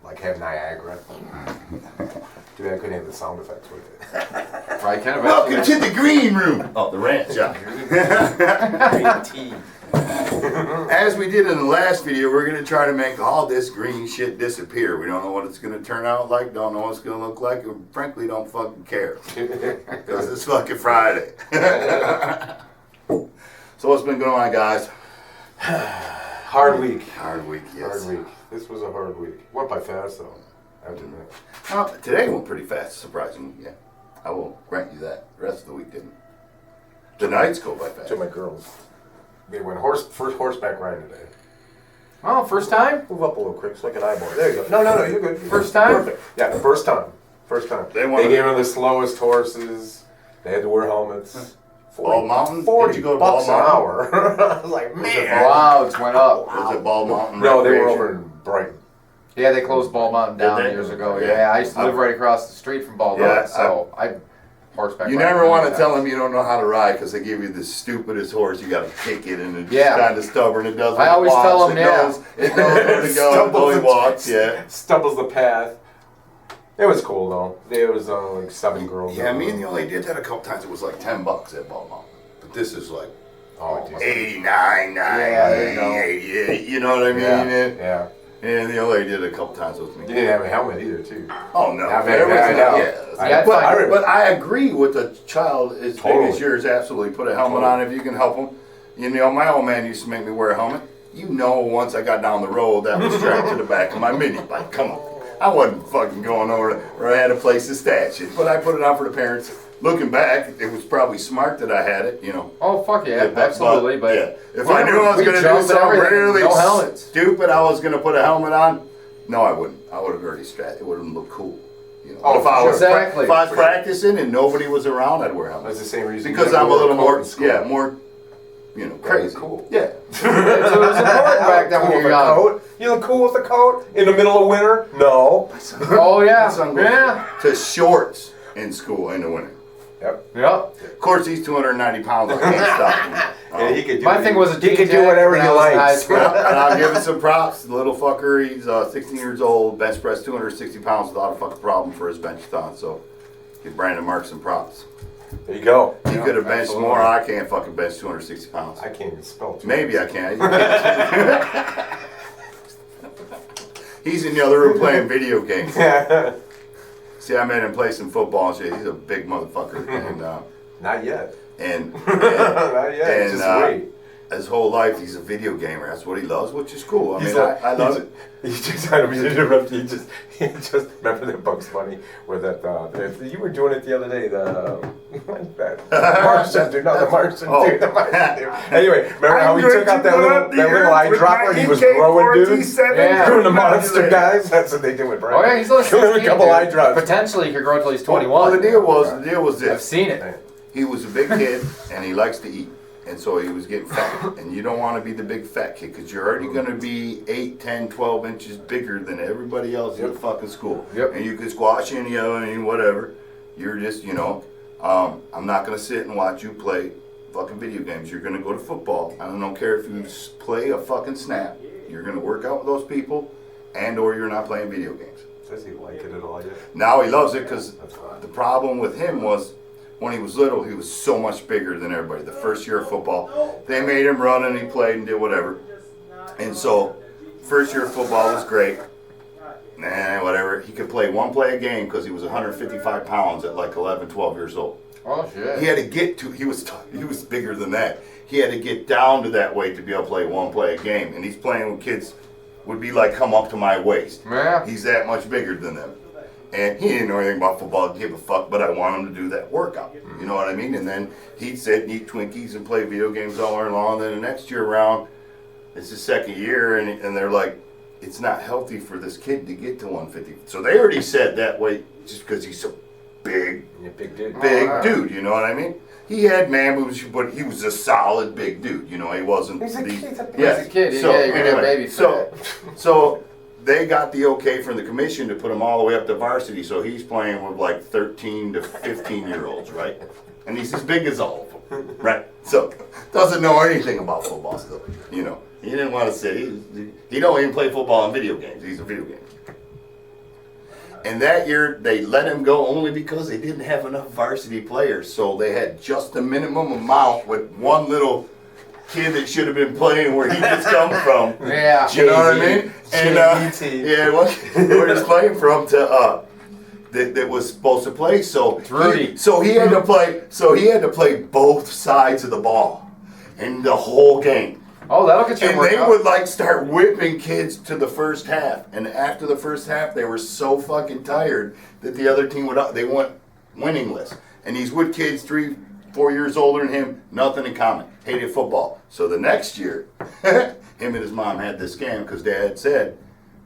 Like have Niagara. Dude, I couldn't have the sound effects with it. Probably kind of. Welcome to the green room. Oh, the ranch, yeah. Green tea. As we did in the last video, we're going to try to make all this green shit disappear. We don't know what it's going to turn out like, don't know what it's going to look like, and frankly don't fucking care. Because it's fucking Friday. So what's been going on, guys? Hard week. Hard week, yes. Hard week. This was a hard week. Went by fast though. I have to admit. Today went pretty fast, surprisingly, yeah. I will grant you that. The rest of the week didn't. The nights go by fast. To my girls. They went first horseback riding today. Oh, first time? Move up a little quick so I can eyeball it. There you go. No, you're good. First time? Perfect. Yeah, the first time. First time. They gave them the slowest horses. They had to wear helmets. Ball Mountain? 40 Did you go to bucks Ball an Mountain? hour. I was like, man. Wow, it's went up. Was it Ball Mountain? No, they were Recreation? over in Brighton. Yeah, they closed Ball Mountain down Did they? years ago. Yeah. Yeah, I used to live right across the street from Ball Mountain, so I horseback. You never want to tell them you don't know how to ride because they give you the stupidest horse. You got to kick it and it's kind of stubborn. It does. I always tell them, it knows where to go. It walks. Yeah. Stumbles the path. It was cool though. There was like 7 girls. Yeah, me and the only did that a couple times. It was like $10 at Ball Mountain. But this is like 89, there you go. 88. You know what I mean? Yeah. And the only did it a couple times with me. You didn't have a helmet either, too. Oh no! I know. But I agree with a child as big as yours. Absolutely, put a helmet on if you can help them. You know, my old man used to make me wear a helmet. You know, once I got down the road, that was strapped to the back of my mini bike. Come on, I wasn't fucking going over where I had a place to stash it, but I put it on for the parents. Looking back, it was probably smart that I had it. You know. Oh fuck yeah, absolutely. But if I knew I was going to do something really stupid, I was going to put a helmet on. No, I wouldn't. I would have already strapped. It wouldn't look cool. You know, if I was practicing and nobody was around, I'd wear a helmet. That's the same reason. Because I'm a little more, more, crazy. Cool. Yeah. So it was important back then when you were young. You look cool with a coat in the middle of winter? No. Oh yeah. To shorts in school in the winter. Yep. Of course, he's 290 pounds. I can't stop him. Yeah, he could do my thing was he could do whatever he likes. And I'll give him some props. The little fucker, he's 16 years old, bench press 260 pounds without a fucking problem for his bench-a-thon. So give Brandon Mark some props. There you go. He could have benched more. I can't fucking bench 260 pounds. I can't even spell. Maybe I can. He's in the other room playing video games. See, I made him play some football and shit. He's a big motherfucker. And, not yet. Not yet. And, just wait. His whole life, he's a video gamer. That's what he loves, which is cool. I mean, I love it. I don't mean to interrupt you. He just remember that Bugs Bunny with that. You were doing it the other day. The Martian dude, not the Martian dude. The Martian dude. Anyway, remember how he took out that little eyedropper and he was growing dudes? Yeah. Doing the monster guys. That's what they do with Brian. Oh yeah, he's only 16, a couple eye drops. Potentially, he could grow until he's 21. Well, the deal was this. I've seen it. He was a big kid and he likes to eat. And so he was getting fat. And you don't want to be the big fat kid because you're already going to be 8, 10, 12 inches bigger than everybody else in the fucking school. And you could squash any of them and whatever. You're just, I'm not going to sit and watch you play fucking video games. You're going to go to football. I don't care if you play a fucking snap. You're going to work out with those people and or you're not playing video games. Does he like it at all yet? Now he loves it because the problem with him was when he was little, he was so much bigger than everybody. The first year of football, they made him run and he played and did whatever. And so, first year of football was great. Whatever. He could play one play a game because he was 155 pounds at like 11, 12 years old. Oh shit. He had to get to, he was bigger than that. He had to get down to that weight to be able to play one play a game. And he's playing with kids would be like come up to my waist. Yeah. He's that much bigger than them. And he didn't know anything about football, didn't give a fuck, but I want him to do that workout. You know what I mean? And then he'd sit and eat Twinkies and play video games all year long. Then the next year around, it's his second year, and they're like, it's not healthy for this kid to get to 150. So they already said that weight just because he's so big dude, you know what I mean? He had man boobs, but he was a solid big dude. You know, he wasn't. He's a kid. He's a kid. So, yeah, you're gonna have baby fat. So they got the okay from the commission to put him all the way up to varsity. So he's playing with like 13 to 15-year-olds, right? And he's as big as all of them, right? So doesn't know anything about football still. You know, he didn't want to say he don't even play football in video games. He's a video game. And that year, they let him go only because they didn't have enough varsity players. So they had just a minimum amount with one little kid that should have been playing where he just come from. Yeah. You know what I mean? And yeah, where he's playing from to that was supposed to play. So Rudy. He had to play. So he had to play both sides of the ball in the whole game. Oh, that'll get you. And they would like start whipping kids to the first half, and after the first half, they were so fucking tired that the other team they went winningless. And he's with kids 3-4 years older than him, nothing in common, hated football. So the next year, him and his mom had this scam because Dad said,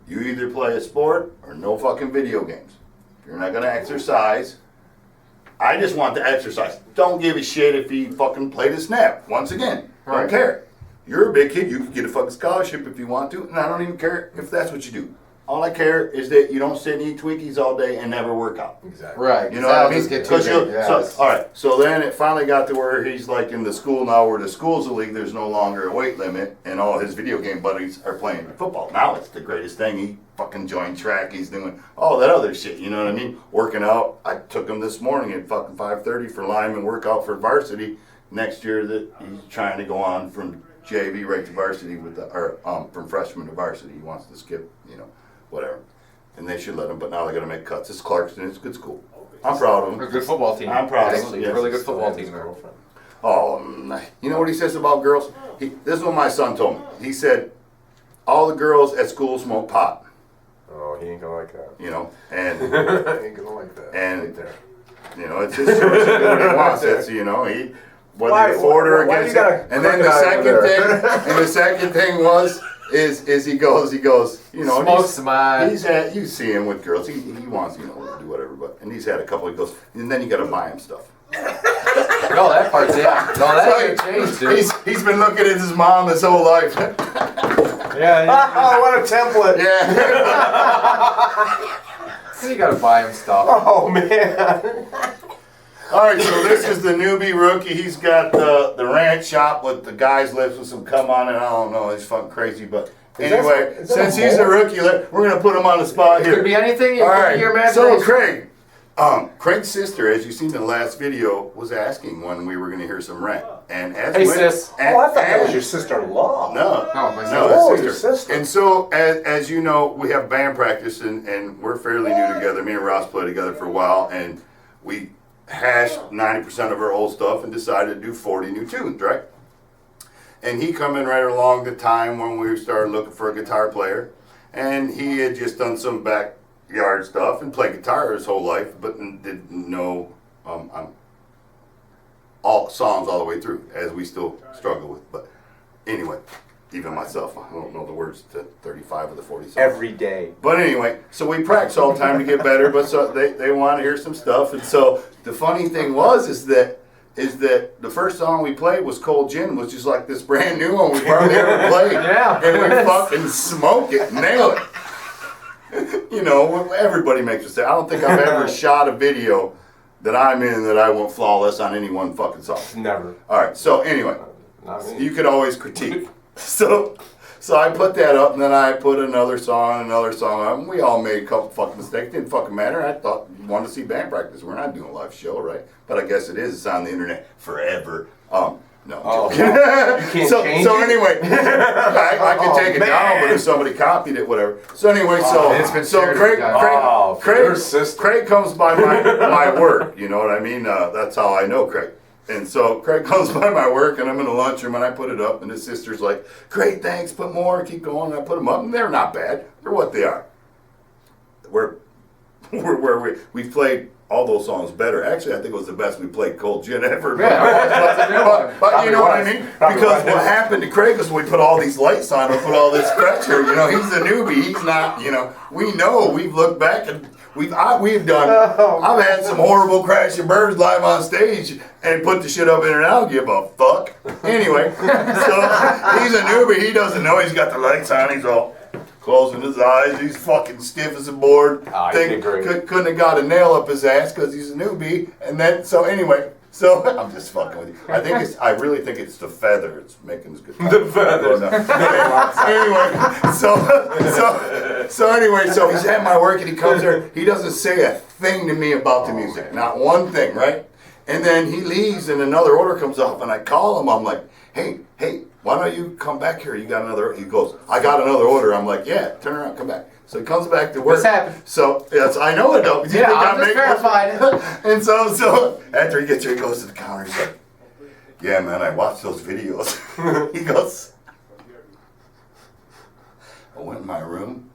"You either play a sport or no fucking video games. If you're not gonna exercise, I just want to exercise. Don't give a shit if he fucking played a snap. Once again, don't care." You're a big kid, you can get a fucking scholarship if you want to, and I don't even care if that's what you do. All I care is that you don't sit and eat Twinkies all day and never work out. Exactly. Right. You know what I mean? Just get too big. So, all right. So then it finally got to where he's like in the school now, where the school's a league. There's no longer a weight limit, and all his video game buddies are playing football. Now it's the greatest thing. He fucking joined track. He's doing all that other shit. You know what I mean? Working out. I took him this morning at fucking 5:30 for lineman workout for varsity. Next year that he's trying to go on from JV right to varsity from freshman to varsity. He wants to skip, whatever. And they should let him, but now they got to make cuts. It's Clarkston. It's a good school. I'm proud of A him. good football team. I'm proud of Actually, him. Yes. really good football team there. Oh, you know what he says about girls? This is what my son told me. He said, all the girls at school smoke pot. Oh, he ain't gonna like that. And he ain't gonna like that. And right there. It just shows you what he wants. That's he. Whether you for it or against it. And then the second thing was he goes, smokes mine. He's had, you see him with girls. He wants, to do whatever, and he's had a couple of girls, and then you got to buy him stuff. No, that part's No, that changed, dude. He's been looking at his mom his whole life. Oh, what a template. Yeah. So you got to buy him stuff. Oh man. All right, so this is the newbie rookie. He's got the Rant shop with the guy's lips with some cum on it. I don't know. He's fucking crazy, but anyway, since he's a rookie, we're gonna put him on the spot here. Could be anything. All right. Your So Craig, Craig's sister, as you seen in the last video, was asking when we were gonna hear some Rant. And sis. I thought that was your sister-in-law. No, my sister. no, that's your sister. And so, as you know, we have band practice, and we're fairly new together. Me and Ross played together for a while, and we hashed 90% of our old stuff and decided to do 40 new tunes, right? And he come in right along the time when we started looking for a guitar player, and he had just done some backyard stuff and played guitar his whole life, but didn't know all songs all the way through, as we still struggle with. But anyway, even myself, I don't know the words to 35 of the 40 songs. Every day. But anyway, so we practice all the time to get better, but so they want to hear some stuff. And so the funny thing is that the first song we played was Cold Gin, which is like this brand new one we hardly ever played. Yeah. And we fucking smoke it, nail it. Everybody makes mistakes. I don't think I've ever shot a video that I'm in that I went flawless on any one fucking song. Never. All right, so anyway, Not me. you could always critique. So I put that up, and then I put another song on. We all made a couple fucking mistakes. Didn't fucking matter. I thought you wanted to see band practice. We're not doing a live show, right? But I guess it is. It's on the internet forever. No. Oh, joking. you can't change so it? anyway, I can take it down, but if somebody copied it, whatever. So anyway, it's been shared with guys. Craig comes by my work. You know what I mean? That's how I know Craig. And so Craig comes by my work, and I'm in the lunchroom, and I put it up, and his sister's like, "Great, thanks, put more, keep going." And I put them up, and they're not bad. They're what they are. We've played all those songs better. Actually, I think it was the best we played Cold Gin ever. Yeah, but you know what I mean? Because what happened to Craig is we put all these lights on and put all this pressure. He's a newbie. He's not, we know, we've looked back and we've done, I've had some horrible Crash and Burns live on stage and put the shit up in and I don't give a fuck. Anyway, so he's a newbie. He doesn't know he's got the lights on. He's all closing his eyes. He's fucking stiff as a board. Couldn't have got a nail up his ass because he's a newbie. And then, so anyway, So I'm just fucking with you. I really think it's the feather. It's making this good. The feather. Anyway, so he's at my work and he comes there. He doesn't say a thing to me about the music, not one thing, right? And then he leaves and another order comes up and I call him. I'm like, hey, why don't you come back here? You got another? He goes, I got another order. I'm like, yeah, turn around, come back. So he comes back to work. This happened. So yes, I know it though. Yeah, I'm just verified. And so after he gets here, he goes to the counter. He's like, yeah, man, I watched those videos. He goes, I went in my room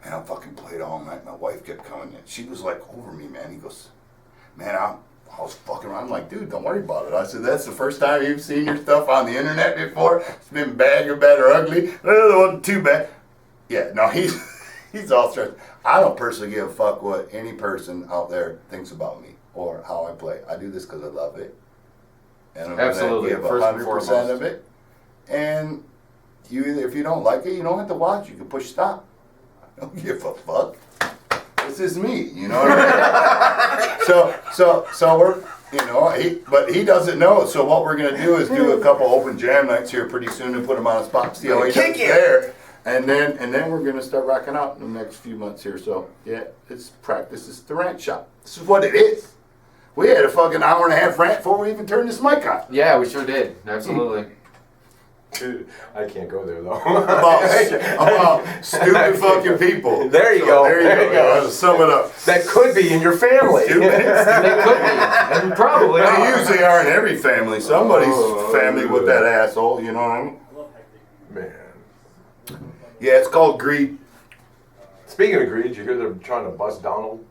and I fucking played all night. My wife kept coming in. She was like over me, man. He goes, man, I was fucking around. I'm like, dude, don't worry about it. I said, that's the first time you've seen your stuff on the internet before. It's been bad, you're bad or ugly. It wasn't too bad. Yeah, no, he's all stressed. I don't personally give a fuck what any person out there thinks about me or how I play. I do this because I love it. And I'm Absolutely. give 100% of it. And if you don't like it, you don't have to watch. You can push stop. I don't give a fuck. This is me, you know what I mean? So we're, but he doesn't know. So what we're gonna do is do a couple open jam nights here pretty soon and put him on a spot. See how he does there. And then we're gonna start rocking out in the next few months here. So yeah, it's practice. It's the Rant shop. This is what it is. We had a fucking hour and a half rant before we even turned this mic on. Yeah, we sure did. Absolutely. Dude, I can't go there though. about stupid fucking people. There you go. There you go. Sum it up. That could be in your family. They could be. And probably They are. usually are in every family. Somebody's family with that asshole. You know what I mean? Man. Yeah, it's called greed. Speaking of greed, you hear they're trying to bust Donald,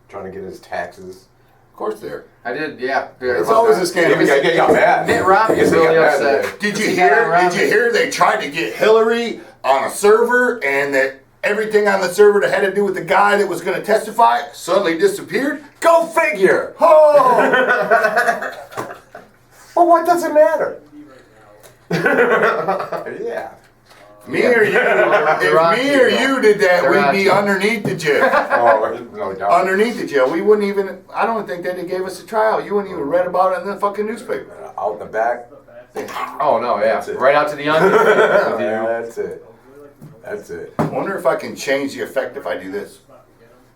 trying to get his taxes. Of course they're. I did, yeah. It's always a scandal. They got mad. Mitt Romney is really upset. Did you hear they tried to get Hillary on a server and that everything on the server that had to do with the guy that was going to testify suddenly disappeared? Go figure. Oh! Well, what does it matter? Yeah. Me or you, if me or you did that, we'd be underneath the jail. Oh, no doubt. Underneath the jail. We wouldn't even, I don't think that they gave us a trial. You wouldn't even read about it in the fucking newspaper. Out in the back. Oh, no, yeah. That's it. Right out to the onion. That's it. That's it. I wonder if I can change the effect if I do this.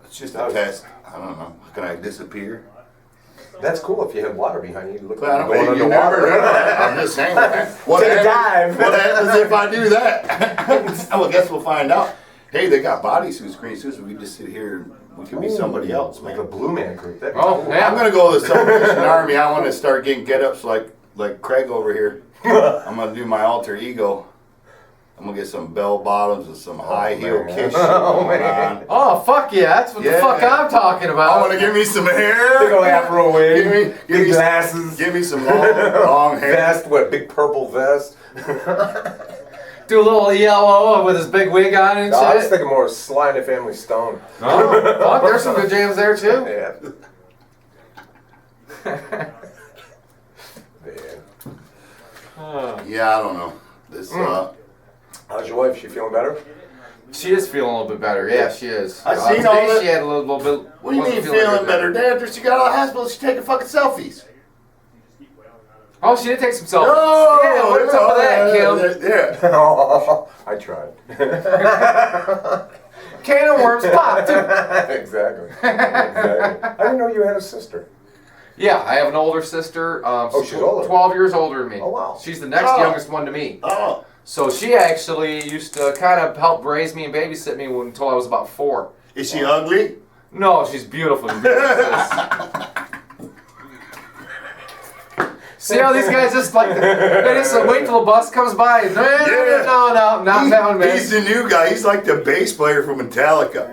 It's just a test. I don't know. Can I disappear? That's cool if you have water behind you. You look But like I you're don't going you never know. underwater. I'm just saying. What Take a happens- dive. What happens if I do that? Well, I guess we'll find out. Hey, they got bodysuits, green suits. We can just sit here and we can be somebody else, Like man. a Blue Man Group. That'd be Oh, cool. yeah. I'm gonna go to the Salvation Army. I want to start getting get-ups like Craig over here. I'm gonna do my alter ego. I'm gonna get some bell bottoms and some high heel man. kiss shit Oh, going man. on. Oh, fuck yeah. That's what the Yeah. fuck I'm talking I about. want to give me some hair. Big old afro wig. Give big me glasses. Give me some long hair. Vest. What? Big purple vest. Do a little yellow with his big wig on and No, I was shit. thinking more Sly and the Family Stone. Oh, fuck, there's some good jams there too. Yeah. Man. Yeah, I don't know. This. How's your wife? She feeling better? She is feeling a little bit better. Yeah, she is. I seen today all the- she had a little bit. What do you wasn't mean feeling good better? Day after she got out of the hospital, she taking fucking selfies. Oh, she did take some selfies. No, Yeah, what's up with that, Kim? Yeah. I tried. Can of worms pop, too. Exactly. I didn't know you had a sister. Yeah, I have an older sister. she's older. 12 years older than me. Oh, wow. She's the next Oh. youngest one to me. Oh, So she actually used to kind of help raise me and babysit me until I was about 4. is she ugly? No, she's beautiful. See how these guys just like, they just wait till the bus comes by. No, not that one, man. He's the new guy. He's like the bass player from Metallica.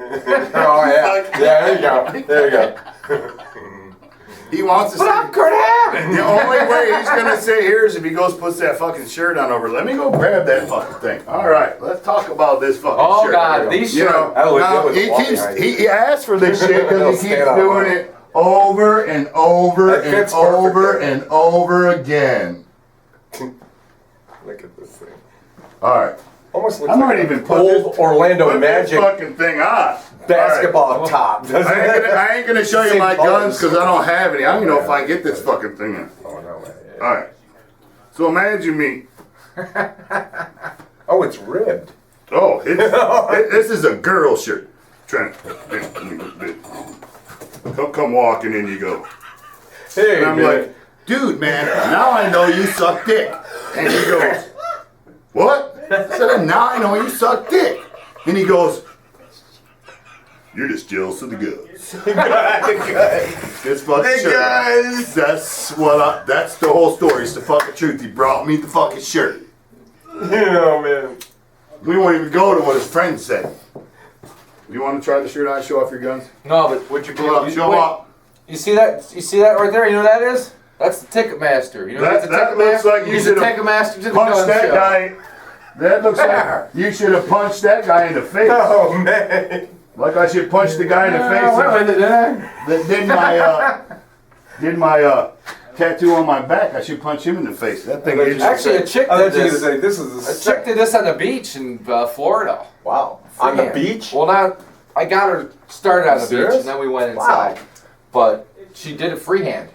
Oh, yeah. Yeah, there you go. There you go. He wants to But say. I'm Kurt Hammond. The only way he's gonna say here is if he goes puts that fucking shirt on over. Let me go grab that fucking thing. All right, let's talk about this fucking Oh, shirt. God, these You know, shirts. That looked now, good with the wall behind you. he asked for this shit They'll because he keeps stand out, doing right? it over and over That and fits over perfect. and over again. Look at this thing. All right, Almost looks I might like even an put old this, Orlando put this Magic fucking thing on. basketball top. All right. I ain't gonna show you Same my guns colors. because I don't have any. I don't even know if I get this fucking thing in. All right. So imagine me. Oh, it's ribbed. Oh, this is a girl shirt. Trying come walking in, you go. Hey, And I'm man. like, dude, man, now I know you suck dick. And he goes, what? I said, now I know you suck dick. And he goes, you're just jealous of the goods. This fucking Hey, shirt. guys. That's the whole story. It's the fucking truth. He brought me the fucking shirt. Oh, man. We won't even go to what his friend said. You want to try the shirt on? Show off your guns. No, but would you be Pull up, show up. You see that? You see that right there? You know what that is? That's the Ticketmaster. You know That- he's a that looks Ticketmaster? like you He's a should've Ticketmaster to the Punch gun that show. guy. That looks like you should have punched that guy in the face. Oh, man. Like I should punch the guy in the face. That did my tattoo on my back. I should punch him in the face. That thing is Actually, a chick I did thought you were this. going to say, this is A chick did this on the beach in Florida. Wow. On the Yeah. beach? Well, not. I got her started on the Serious? beach, and then we went inside. Wow. But she did it freehand,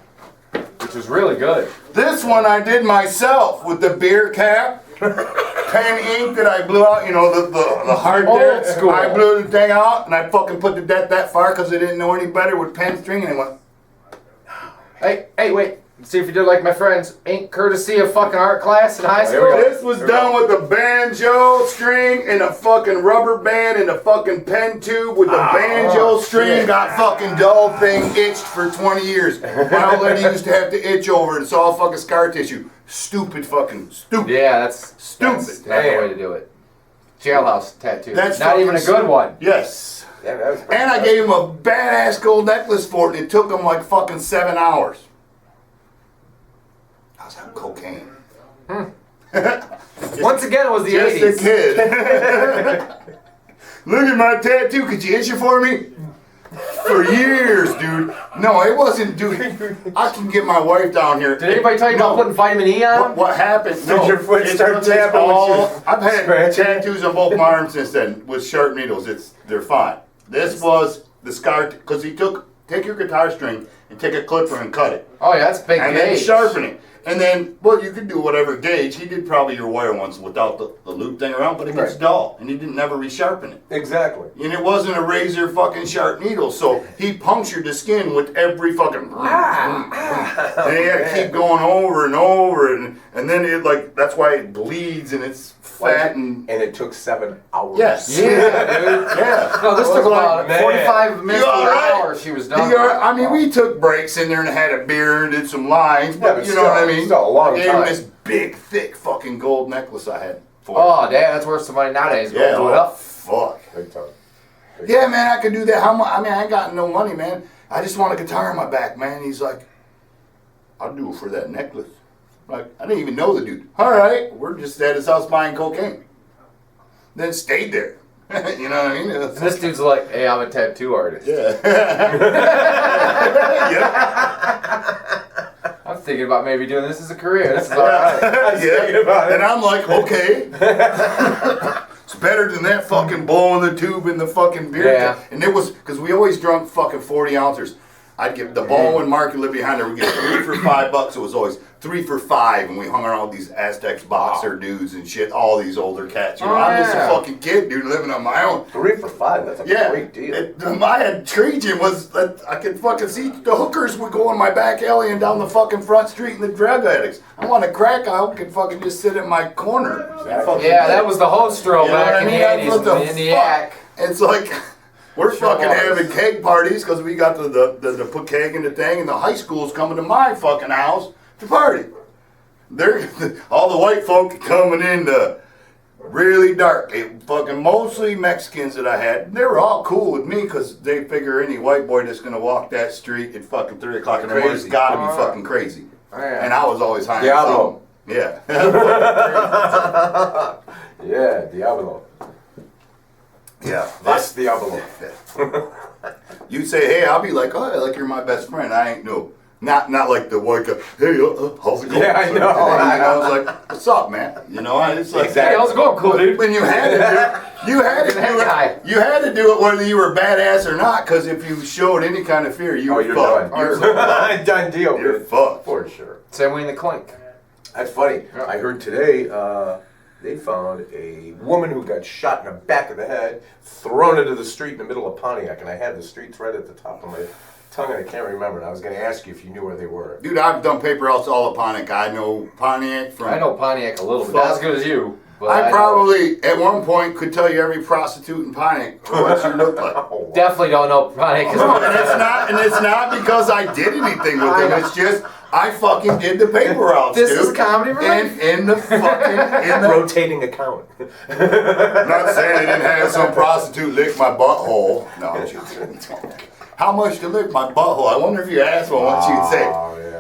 which was really good. This one I did myself with the beer cap, pen ink that I blew out. You know the hard Old there. school. I blew the thing out and I fucking put the deck that far because I didn't know any better with pen string and it went. Hey, wait. See if you did like my friends. Ain't courtesy of fucking art class in high Here we school. go. This was done with a banjo string and a fucking rubber band and a fucking pen tube with the banjo string. shit. Got fucking dull thing itched for 20 years. My old lady used to have to itch over it. It's all fucking scar tissue. Stupid fucking stupid. Yeah, that's Stupid. That's not the way to do it. Jailhouse tattoo. That's not even a fucking good one. Yes. Yeah, that was And I gave him a badass gold necklace for it and it took him like fucking 7 hours. I was on cocaine. Once again, it was the Just 80s. a kid. Look at my tattoo. Could you itch it for me? For years, dude. No, it wasn't, dude. I can get my wife down here. Did anybody tell you about putting vitamin E on? What happened? Did your foot start tapping with you? I've had Scratching? tattoos on both my arms since then with sharp needles. They're fine. This was the scar because he take your guitar string and take a clipper and cut it, Oh yeah, that's big and then gauge. sharpen it. And then, well, you could do whatever gauge. He did probably your wire once without the loop thing around, but it gets Right. dull, and he didn't never resharpen it. Exactly. And it wasn't a razor fucking sharp needle, so he punctured the skin with every fucking. And he had to keep going over and over, and then it like that's why it bleeds and it's fat and. And it took 7 hours. Yes. Yeah, dude. Yeah. No, this I took was like, about man. 45 minutes You to all an right? hour. She was done. I mean, we took breaks in there and had a beer and did some lines, but, but you know what I still, mean? still a long I gave him time. this big, thick fucking gold necklace I had for Oh, damn, that's worth some money nowadays. Go yeah, do it oh, up. fuck. Big time. Yeah, man, I could do that. How much? I mean, I ain't got no money, man. I just want a guitar on my back, man. He's like, I'll do it for that necklace. Like, I didn't even know the dude. All right, we're just at his house buying cocaine. Then stayed there. You know what I mean? And this dude's like, hey, I'm a tattoo artist. Yeah. Yeah. I'm thinking about maybe doing this as a career. This is all right. thinking about it. And I'm like, okay. It's better than that fucking blowing the tube in the fucking beer. Yeah. And it was, because we always drunk fucking 40 ounces. I'd get the ball and Mark lived behind there. We'd get 3 for $5. It was always 3 for $5. And we hung around with these Aztecs boxer dudes and shit. All these older cats. You know, Oh, I'm just a yeah. fucking kid, dude, living on my own. 3 for 5. That's a Yeah, great deal. my intriguing was that I could fucking see the hookers would go in my back alley and down the fucking front street and the drug addicts. I want to crack out, could fucking just sit in my corner. And fucking Yeah, that was the host roll You know what back I in mean? the That's 80s what the in the fuck. yak. It's like we're Sure fucking was. having keg parties because we got the put keg in the thing, and the high school's coming to my fucking house to party. They're all the white folk coming in to really dark. It fucking mostly Mexicans that I had. They were all cool with me because they figure any white boy that's gonna walk that street at fucking 3 o'clock in the morning has Crazy. got to be fucking crazy. Oh, yeah. And I was always high. on Diablo. something. Yeah. Yeah, Diablo. Yeah. That's Diablo. You say, hey, I'll be like, oh, like you're my best friend. I ain't no Not like the white guy, hey, how's it going? Yeah, I know. I was like, what's up, man? You know, it's like, Exactly. Hey, how's it going, cool dude? when you had to do it, you had to do it whether you were badass or not, because if you showed any kind of fear, you were you're fucked. done. You're Done deal. You're man. fucked. For sure. Same way in the clink. That's funny. Yeah. I heard today they found a woman who got shot in the back of the head, thrown into the street in the middle of Pontiac, and I had the streets right at the top of my tongue, and I can't remember. And I was going to ask you if you knew where they were. Dude, I've done paper routes all of Pontiac. I know Pontiac from... I know Pontiac a little bit. Not as good as you. But I know. probably, at one point, could tell you every prostitute in Pontiac what she looked like. Oh, wow. Definitely don't know Pontiac. And it's not because I did anything with them. It's just I fucking did the paper routes. This dude. is comedy relief. In the fucking Rotating account. I'm not saying I didn't have some prostitute lick my butthole. No, I'm just how much to lick my butthole? I wonder if you asked one what she'd say.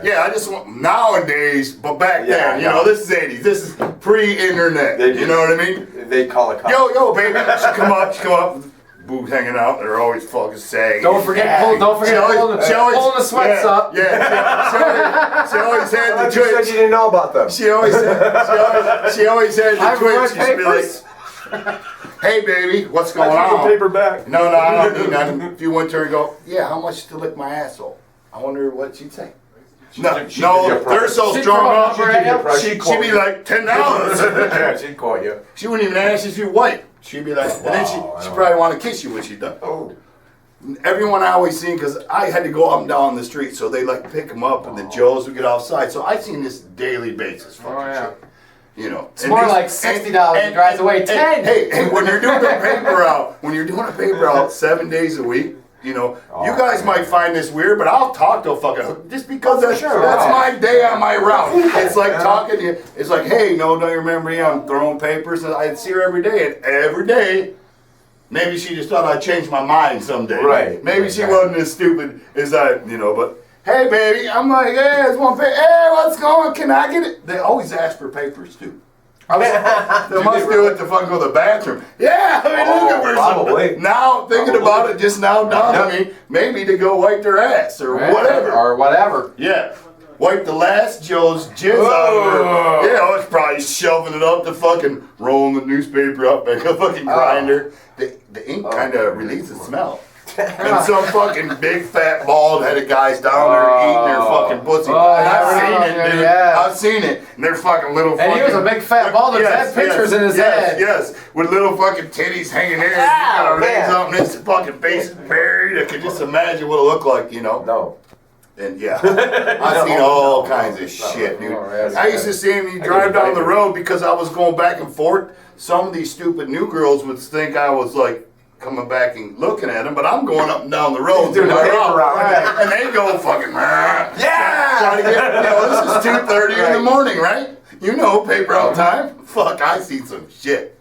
Yeah, I just want nowadays, but back then, you know, this is 80s. This is pre-internet. You know what I mean? They call it. Yo, baby, she come up. Boobs hanging out, they're always fucking sagging. Don't forget pulling the sweats up. Yeah, she always had the You said twitch. you didn't know about them. She always had the I've read twitch. She'd be like, hey baby, what's going on? Paper back. No, I don't need nothing. If you went to her and go, yeah, how much to lick my asshole? I wonder what she'd say. No, they're so She'd strong. throw it over at She'd be like $10. Yeah, she'd call you. She wouldn't even ask if you're white. She'd be like, and then she'd probably want to kiss you when she's done. Oh. Everyone I always seen, because I had to go up and down the street, so they like pick them up, and the Joes would get offside. So I seen this daily basis. Shit. You know, It's more like $60 he drives away. 10. Hey, when you're doing a paper out 7 days a week, you know, you guys might find this weird, but I'll talk to a fucking just because that's my day on my route. It's like talking to you. It's like, hey, no, don't you remember me? I'm throwing papers, and I'd see her every day, and every day. Maybe she just thought I'd change my mind someday. Right. Maybe she wasn't as stupid as I, you know, but hey, baby, I'm like, hey, it's one paper. Hey, what's going on? Can I get it? They always ask for papers, too. They must do it to fucking go to the bathroom. Yeah, I mean, looking for probably. something. Now, thinking about it just now dawned on me, maybe to go wipe their ass or whatever. Or whatever. Yeah. Wipe the last Joe's jizz out of her. Yeah, I was probably shoving it up to fucking rolling the newspaper up like a fucking grinder. The ink kind of releases smell. And some fucking big fat bald headed guys down there eating their fucking pussy. And I've seen it, dude. Yeah. I've seen it. And they're fucking little fucking... And he was a big fat bald that had pictures in his head. Yes, with little fucking titties hanging there. Oh, and legs up and his fucking face is buried. I could just imagine what it looked like, you know. No. And yeah, I've seen all kinds of shit, dude. I used to see him, you drive down the road because I was going back and forth. Some of these stupid new girls would think I was like coming back and looking at them, but I'm going up and down the road Doing the paper route. right? And they go fucking, Yeah! trying to get, you know, this is 2:30 in the morning, right? You know, paper out time. Fuck, I see some shit.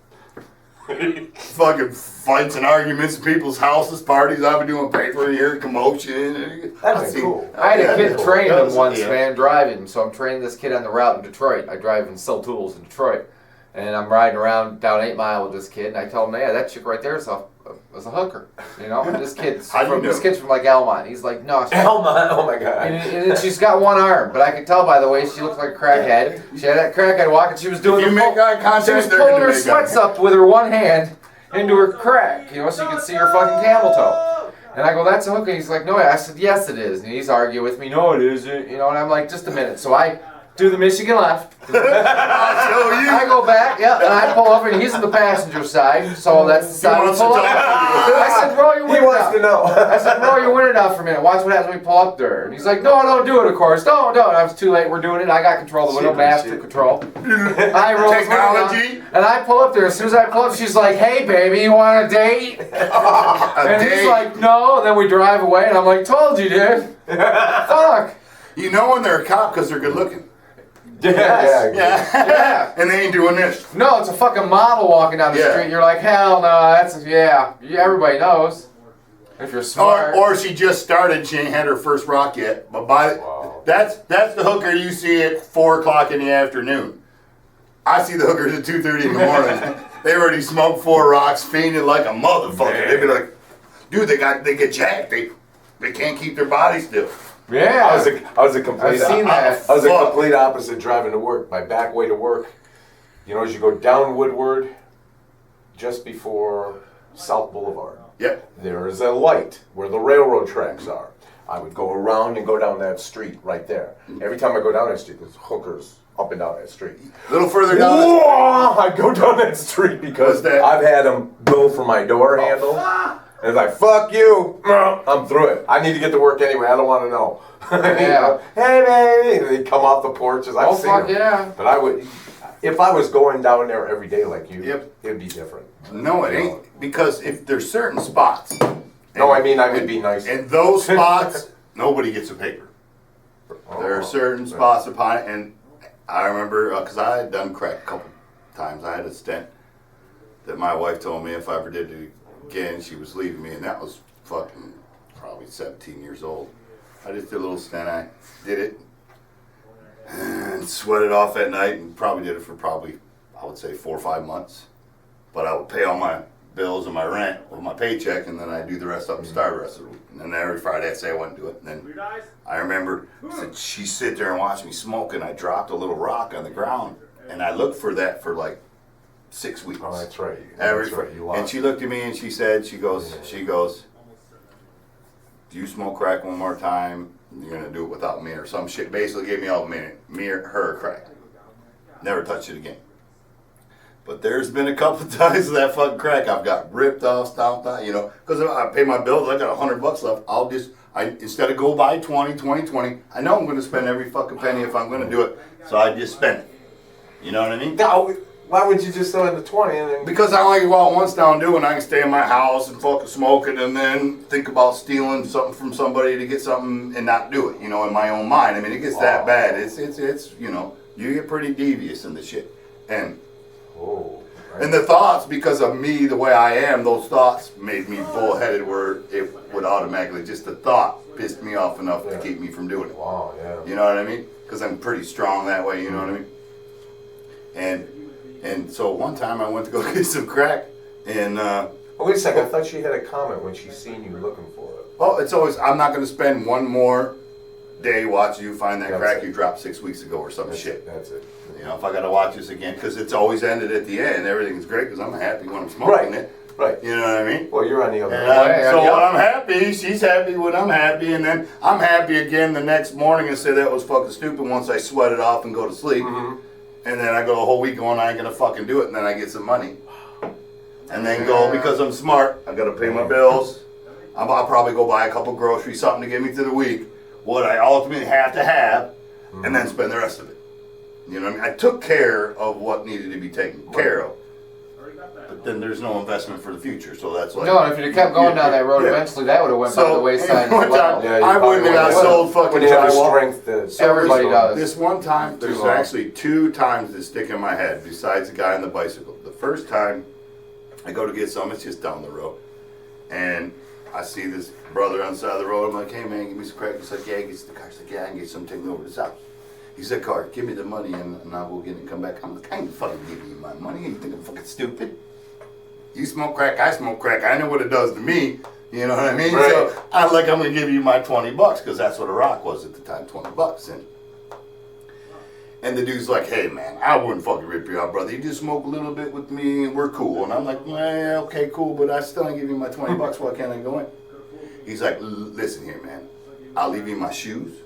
Fucking fights and arguments in people's houses, parties. I've been doing paper and hearing commotion. That's cool. I had a kid training That him was- once, yeah. man, driving. So I'm training this kid on the route in Detroit. I drive and sell tools in Detroit. And I'm riding around down 8 Mile with this kid, and I tell him, yeah, that chick right there is a hooker. You know? And this kid's from like Elmont. He's like, no. Elmont, oh my God. And she's got one arm, but I could tell by the way she looked like a crackhead. She had that crackhead walk, and she was doing If you make eye contact, she was they're pulling gonna her make sweats eye up with her one hand into her crack, you know, so you could see her fucking camel toe. And I go, that's a hooker. He's like, no. I said, yes, it is. And he's arguing with me, no, it isn't. You know, and I'm like, just a minute. So I do the Michigan left. I'll show you. I go back, and I pull over, and he's on the passenger side, so that's the side we wants to pull up. talk to you. I said, roll your He window wants down. to know. I said, roll your window down for a minute. Watch what happens when we pull up there. And he's like, no, don't do it, of course. Don't. I was too late. We're doing it. I got control of the window, master control. I roll his window Technology. down, and I pull up there. As soon as I pull up, she's like, hey, baby, you want a date? And he's like, no. And then we drive away, and I'm like, told you, dude. Fuck. You know when they're a cop because they're good looking. Yeah. Yeah. And they ain't doing this. No, it's a fucking model walking down the Yeah. street. You're like, hell no, that's, yeah, everybody knows. If you're smart. Or she just started, she ain't had her first rock yet. But that's the hooker you see at 4 o'clock in the afternoon. I see the hookers at 2:30 in the morning. They already smoked 4 rocks, fiending like a motherfucker. They'd be like, dude, they get jacked. They can't keep their body still. Yeah. I was a complete. I've seen that. I was a complete opposite driving to work. My back way to work. You know, as you go down Woodward, just before South Boulevard. Yep. There is a light where the railroad tracks are. I would go around and go down that street right there. Every time I go down that street, there's hookers up and down that street. A little further down. I go down that street because I've had them go for my door handle. And it's like, fuck you. I'm through it. I need to get to work anyway. I don't want to know. Yeah. Hey, baby. And they come off the porches. I've seen fuck them. yeah. But I would, if I was going down there every day like you, it'd be different. No, it ain't. Because if there's certain spots. No, I mean, I would be nice. In those spots, nobody gets a paper. Oh, There are certain spots upon it, and I remember, because I had done crack a couple times. I had a stint that my wife told me if I ever did it again, she was leaving me, and that was fucking probably 17 years old. I just did a little stint. I did it and sweated off at night, and probably did it for I would say 4 or 5 months. But I would pay all my bills and my rent with my paycheck, and then I'd do the rest up and start the rest of the week. And then every Friday I'd say I wouldn't do it. And then I remember she'd sit there and watch me smoke, and I dropped a little rock on the ground, and I looked for that for like 6 weeks. Oh, that's right. Every That's right. You and she looked at me and she said, she goes, "If you smoke crack one more time, you're gonna do it without me," or some shit. Basically gave me all me or her crack. Never touched it again. But there's been a couple times that fucking crack I've got ripped off, stomped out, because I pay my bills. I got $100 left. Instead of go buy 20, I know I'm going to spend every fucking penny if I'm going to do it. So I just spend it. You know what I mean? No, why would you just throw in the 20 and then? Because I only go out once now and do, and I can stay in my house and fucking smoke it, and then think about stealing something from somebody to get something and not do it. In my own mind. I mean, it gets that bad. It's you get pretty devious in the shit, and. Oh, right. And the thoughts, because of me, the way I am, those thoughts made me bullheaded where it would automatically, just the thought pissed me off enough to keep me from doing it. Wow, yeah. You know what I mean? Because I'm pretty strong that way, you know what I mean? And so one time I went to go get some crack, and... wait a second, I thought she had a comment when she seen you looking for it. Oh, it's always, I'm not going to spend one more day watching you find that That's crack it. you dropped 6 weeks ago or some shit. That's it. If I got to watch this again, because it's always ended at the end. Everything's great because I'm happy when I'm smoking it. Right. You know what I mean? Well, you're on the other And so when I'm happy, she's happy when I'm happy, and then I'm happy again the next morning and say that was fucking stupid once I sweat it off and go to sleep. Mm-hmm. And then I go a whole week going, I ain't gonna fucking do it, and then I get some money. And then go, because I'm smart, I gotta pay my bills. I'll probably go buy a couple groceries, something to get me through the week. What I ultimately have to have, and then spend the rest of it. You know what I mean? I took care of what needed to be taken care of. But then there's no investment for the future, so that's like... No, and if you'd have kept going down that road, eventually that would have went by the wayside as well. I wouldn't have got sold fucking drywall. Everybody does. This one time, there's actually 2 times that stick in my head, besides the guy on the bicycle. The first time, I go to get some, it's just down the road. And I see this brother on the side of the road. I'm like, hey man, give me some crack. He's like, yeah, he gets the car. He's like, yeah, I can get some taken over to his house. He said, Car, give me the money and I'll go get it and come back. I'm like, I ain't fucking giving you my money. You think I'm fucking stupid? You smoke crack, I smoke crack. I know what it does to me. You know what I mean? Right. So I'm like, I'm gonna give you my $20 because that's what a rock was at the time, $20. And the dude's like, hey man, I wouldn't fucking rip you out, brother. You just smoke a little bit with me and we're cool. And I'm like, well, okay, cool, but I still ain't give you my $20. Why can't I go in? He's like, listen here, man. I'll leave you my shoes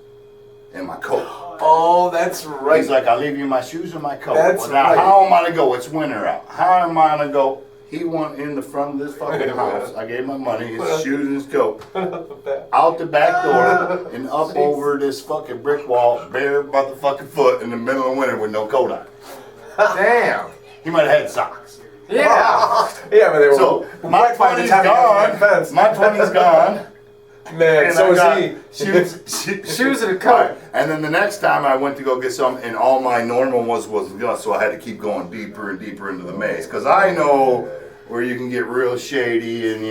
and my coat. Oh, that's right. He's like, I'll leave you my shoes and my coat. That's well, now, right. how am I to go? It's winter out. How am I to go? He went in the front of this fucking house. I gave him my money, his shoes and his coat. Out the back door and up over this fucking brick wall, bare motherfucking foot in the middle of winter with no coat on. Damn. He might have had socks. Yeah. Yeah, but they were. So my 20's gone. My 20's gone. Man, and so I is he. Shoes and a coat. And then the next time I went to go get some, and all my normal was gone, so I had to keep going deeper and deeper into the maze. Because I know where you can get real shady and,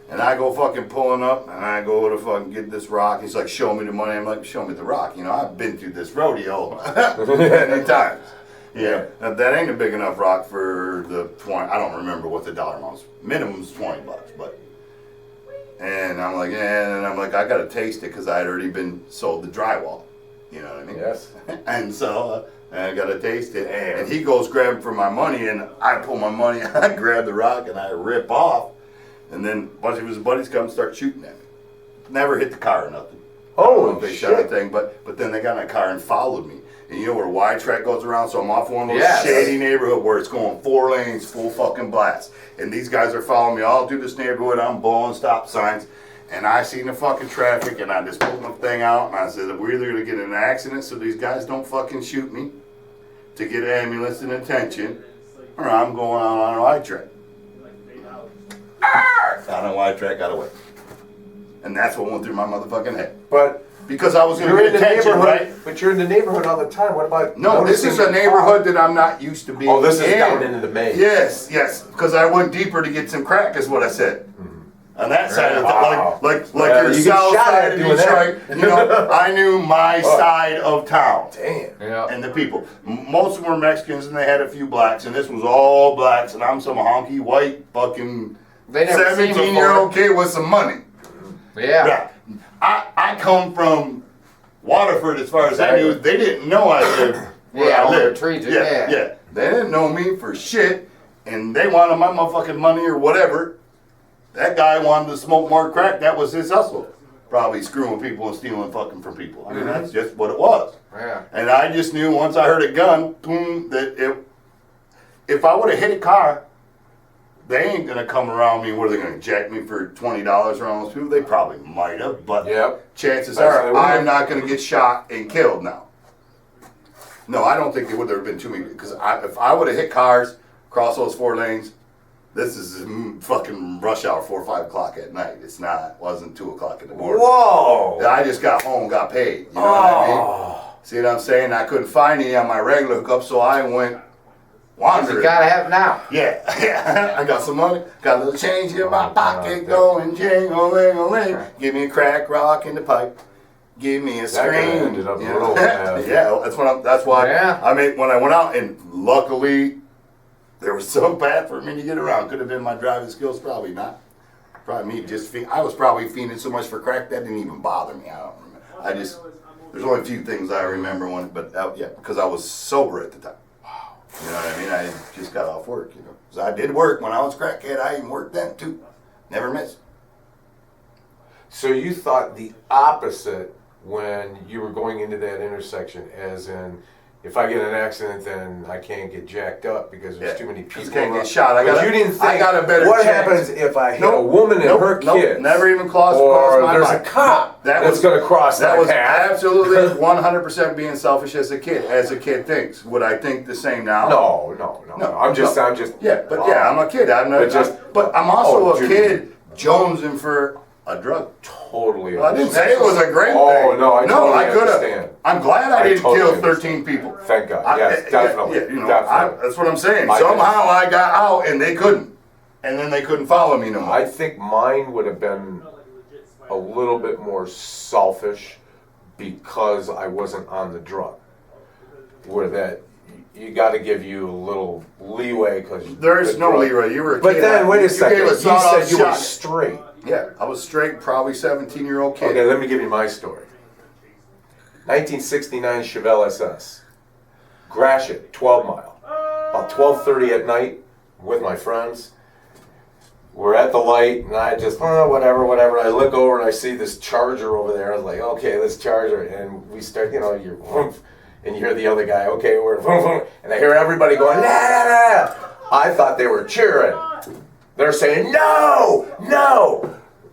And I go fucking pulling up, and I go to fucking get this rock. He's like, show me the money. I'm like, show me the rock. I've been through this rodeo many times. Yeah, now, that ain't a big enough rock for the 20. I don't remember what the dollar amount was. Minimum's $20, but. And I'm like, and I'm like, I gotta taste it because I had already been sold the drywall. You know what I mean? Yes. And so I gotta taste it. And he goes grabbing for my money, and I pull my money, I grab the rock, and I rip off. And then a bunch of his buddies come and start shooting at me. Never hit the car or nothing. I don't know if they shot anything, but then they got in a car and followed me. And you know where Y track goes around, so I'm off one of those shady neighborhood where it's going 4 lanes, full fucking blast. And these guys are following me all through this neighborhood. I'm blowing stop signs. And I seen the fucking traffic, and I just pulled my thing out, and I said, we're either gonna get in an accident so these guys don't fucking shoot me to get ambulance and attention, or I'm going out on a Y track. Out on Y track, got away. And that's what went through my motherfucking head. But because I was going to get attention, right? But you're in the neighborhood all the time. What about? No, this is a neighborhood that I'm not used to being in. Oh, this is down into the main. Yes, because I went deeper to get some crack, is what I said. On that side of the, like your south side of Detroit, you know, I knew my side of town. Damn. Yeah. And the people. Most of them were Mexicans, and they had a few blacks, and this was all blacks, and I'm some honky white fucking 17-year-old kid with some money. Yeah. I come from Waterford, as far as I knew. They didn't know I lived where I lived. Yeah. They didn't know me for shit, and they wanted my motherfucking money or whatever. That guy wanted to smoke more crack. That was his hustle. Probably screwing people and stealing fucking from people. I mean, that's just what it was. Yeah. And I just knew once I heard a gun, boom, that if I would have hit a car, they ain't gonna come around me. What are they gonna jack me for $20 around those people? They probably might have, but chances are I'm not gonna get shot and killed now. No, I don't think there would have been too many. Because if I would have hit cars across those 4 lanes, this is fucking rush hour, 4 or 5 o'clock at night. It's not. It wasn't 2 o'clock in the morning. Whoa! I just got home, got paid. You know what I mean? See what I'm saying? I couldn't find any on my regular hookup, so I went wandering. You gotta have it now. Yeah. I got some money, got a little change in my pocket, going jing-a-ling-a-ling. Give me a crack rock in the pipe. Give me a scream. Ended up real bad. Yeah, that's why. Yeah. I mean, when I went out, and luckily, there was so bad for me to get around. Could have been my driving skills, probably not. Probably me just. I was probably fiending so much for crack that didn't even bother me. I don't remember. There's only a few things I remember because I was sober at the time. Wow. You know what I mean? I just got off work, you know. Because I did work when I was crackhead. I even worked then too. Never missed. So you thought the opposite when you were going into that intersection, as in, if I get in an accident, then I can't get jacked up because there's too many people. Can't get shot. You didn't think, I got a better what chance. happens if I hit a woman and her kids? Never even crossed my there's mind. a cop that's going to cross that was path. Absolutely 100% being selfish as a kid. As a kid thinks. Would I think the same now? No. I'm just. Yeah, but I'm a kid. But I'm also a kid jonesing for a drug. Totally. Well, I didn't say it was a great thing. Oh no, I totally understand. Could have. I'm glad I didn't kill 13 people. Thank God. Yes, definitely. Definitely. That's what I'm saying. Somehow I got out and they couldn't. And then they couldn't follow me no more. I think mine would have been a little bit more selfish because I wasn't on the drug. Where that you got to give you a little leeway because there's no leeway. You were a kid. But then wait a second. You said you were straight. Yeah, I was straight, probably 17-year-old kid. Okay, let me give you my story. 1969 Chevelle SS. Gratiot, 12 Mile. About 12:30 at night with my friends. We're at the light, and I just, whatever. I look over, and I see this Charger over there. I was like, okay, this Charger. And we start, you're, and you hear the other guy, okay, we're, and I hear everybody going, la, la, la. I thought they were cheering. They're saying, no!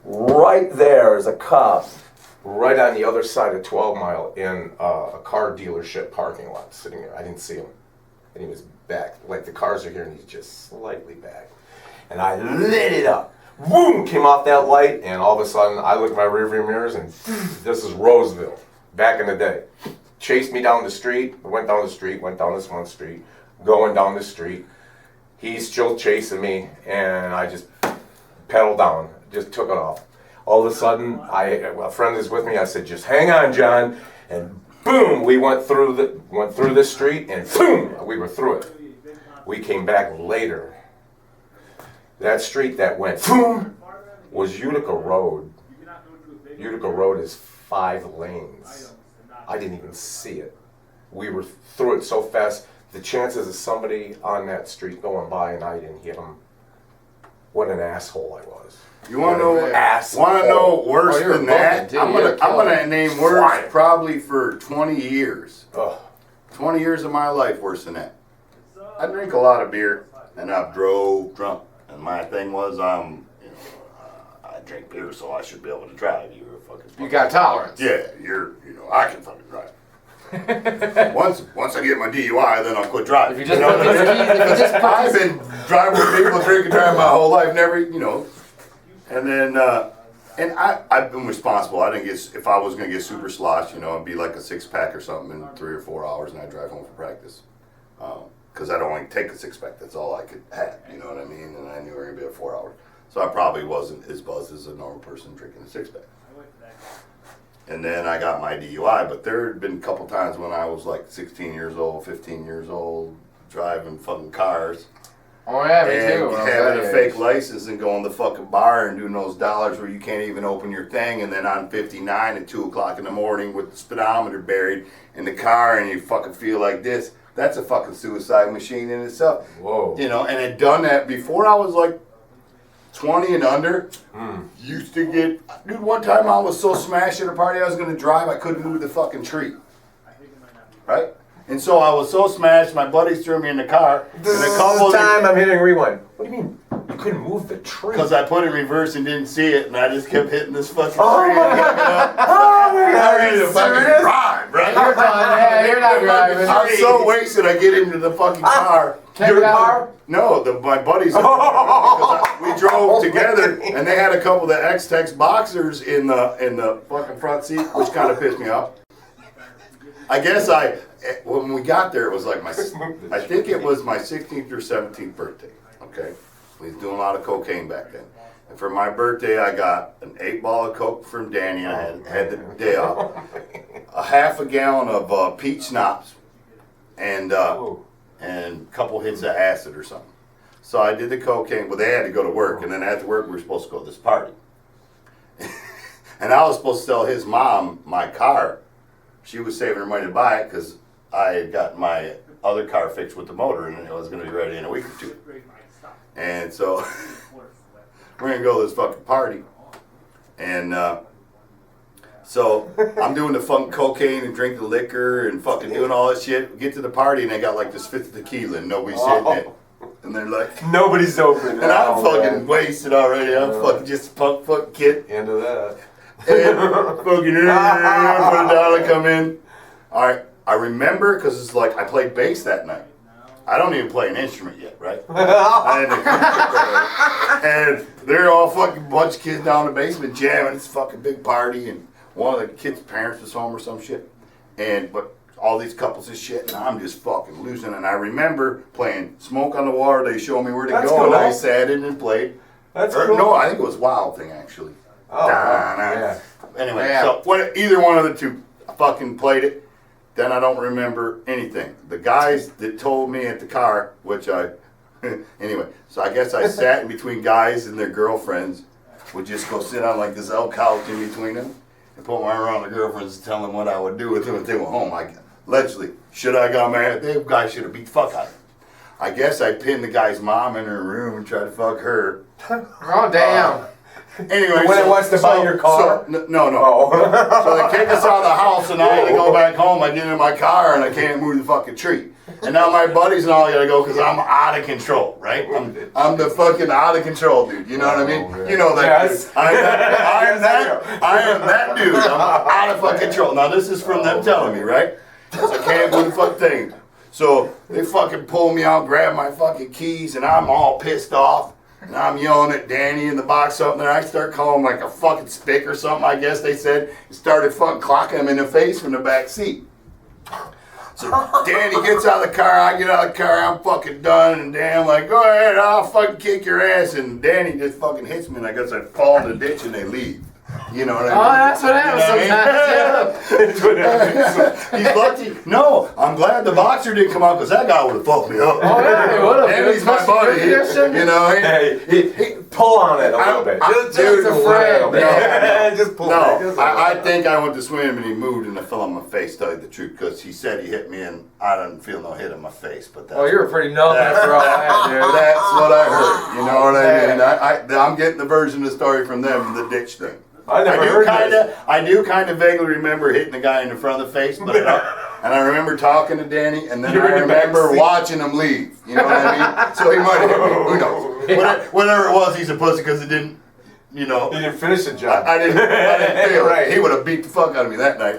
Right there is a cop right on the other side of 12 Mile in a car dealership parking lot sitting there. I didn't see him. And he was back. Like the cars are here and he's just slightly back. And I lit it up. Boom! Came off that light and all of a sudden I look at my rearview mirrors and this is Roseville. Back in the day. Chased me down the street. Went down this one street. Going down the street. He's still chasing me, and I just pedaled down, just took it off. All of a sudden, a friend is with me. I said, "Just hang on, John," and boom, we went through the street, and boom, we were through it. We came back later. That street that went boom was Utica Road, Utica Road is 5 lanes. I didn't even see it. We were through it so fast. The chances of somebody on that street going by and I didn't hit them. What an asshole I was. You want to know? Asshole. Want to know worse than that? Dude, I'm gonna name worse probably for 20 years. Ugh. 20 years of my life worse than that. I drink a lot of beer and I've drove drunk. And my thing was, I drink beer, so I should be able to drive. You're a fucking. You got tolerance. Yeah, I can fucking drive. once I get my DUI, then I'll quit driving. If you just put these keys, if you just put I've been driving with people, drinking, driving my whole life, never, and then, and I've been responsible. I didn't get, if I was gonna get super sloshed, it'd be like a 6-pack or something in 3 or 4 hours, and I drive home for practice. Because I'd only take a 6-pack. That's all I could have. You know what I mean? And I knew we were gonna be at 4 hours, so I probably wasn't as buzzed as a normal person drinking a 6-pack. And then I got my DUI, but there had been a couple times when I was like 16 years old, 15 years old, driving fucking cars. Oh yeah, me and too. having a fake license and going to the fucking bar and doing those dollars where you can't even open your thing, and then on 59 at 2 o'clock in the morning with the speedometer buried in the car and you fucking feel like this. That's a fucking suicide machine in itself. Whoa. And had done that before I was like 20 and under. Used to get, dude, one time I was so smashed at a party I was going to drive, I couldn't move the fucking tree. Right? And so I was so smashed, my buddies threw me in the car. This and is a couple the time I'm hitting rewind. What do you mean? You couldn't move the tree? Because I put it in reverse and didn't see it, and I just kept hitting this fucking tree. Oh my God. Oh my God. I'm ready to fucking drive, right? You're done. Yeah, you're not driving. I'm so wasted, I get into the fucking car. Your car? No, my buddies. Because we drove together, and they had a couple of the X-Tex boxers in the fucking front seat, which kind of pissed me off. I guess when we got there, it was like I think it was my 16th or 17th birthday. Okay, we was doing a lot of cocaine back then. And for my birthday, I got an 8-ball of Coke from Danny. I had the day off. A half a gallon of peach schnapps, and a couple hits of acid or something. So I did the cocaine. Well, they had to go to work, and then after work, we were supposed to go to this party. And I was supposed to sell his mom my car. She was saving her money to buy it because I had got my other car fixed with the motor, and it was going to be ready in a week or two. And so we're going to go to this fucking party. And so I'm doing the fucking cocaine and drinking liquor and fucking doing all this shit. We get to the party, and they got like this 5th tequila, and nobody's hitting it. And they're like, nobody's open. and I'm fucking wasted already. I'm fucking just a punk fucking kid. Into that. And fucking put it down and come in. All right, I remember because it's like I played bass that night. I don't even play an instrument yet, right? And they're all fucking bunch of kids down in the basement jamming. It's a fucking big party, and one of the kids' parents was home or some shit. But all these couples and shit, and I'm just fucking losing. And I remember playing Smoke on the Water. They showed me where to go, and I sat in and played. That's cool. No, I think it was Wild Thing actually. Oh, yeah. Anyway, Yeah. so either one of the two, I fucking played it. Then I don't remember anything. The guys that told me at the car, which anyway, so I guess I sat in between guys and their girlfriends, would just go sit on like this L couch in between them and put my arm around the girlfriends and tell them what I would do with them if they went home. Allegedly, should I got married? They guys should have beat the fuck out of me. I guess I pinned the guy's mom in her room and tried to fuck her. Oh damn. Anyway, When it wants to buy your car? No. Oh. So they kicked us out of the house, and I had to go back home. I get in my car, and I can't move the fucking tree. And now my buddies and all gotta go because I'm out of control, right? I'm the fucking out of control dude. You know what I mean? Oh, You know that yes. dude. I am that dude. I'm out of fucking control. Now this is from them telling me, right? Because I can't do the fucking thing. So they fucking pull me out, grab my fucking keys, and I'm all pissed off. And I'm yelling at Danny in the box up there. I start calling him like a fucking stick or something, I guess they said. Started fucking clocking him in the face from the back seat. So Danny gets out of the car, I get out of the car, I'm fucking done. And Dan's like, go ahead, I'll fucking kick your ass. And Danny just fucking hits me, and I guess I fall in the ditch and they leave. You know what I mean? Oh, that's what happens sometimes. He's lucky. No, I'm glad the boxer didn't come out because that guy would have fucked me up. Oh yeah, he would have. And he's my buddy. You know, pull on it a little bit. Just a little bit. Just pull No, it. I think I went to swim and he moved and I fell on my face, tell you the truth, because he said he hit me and I didn't feel no hit on my face. But that's, Well, you were pretty numb after all that, dude. that's what I heard. You know what I mean? I'm getting the version of the story from them, the ditch thing. I never heard this. I do kind of vaguely remember hitting the guy in the front of the face, but and I remember talking to Danny, and then I remember watching him leave. You know what I mean? So he might have hit me. Who knows? Yeah. Whatever it was, he's a pussy because it didn't. You know, He didn't finish the job. I didn't feel Right. it. He would have beat the fuck out of me that night.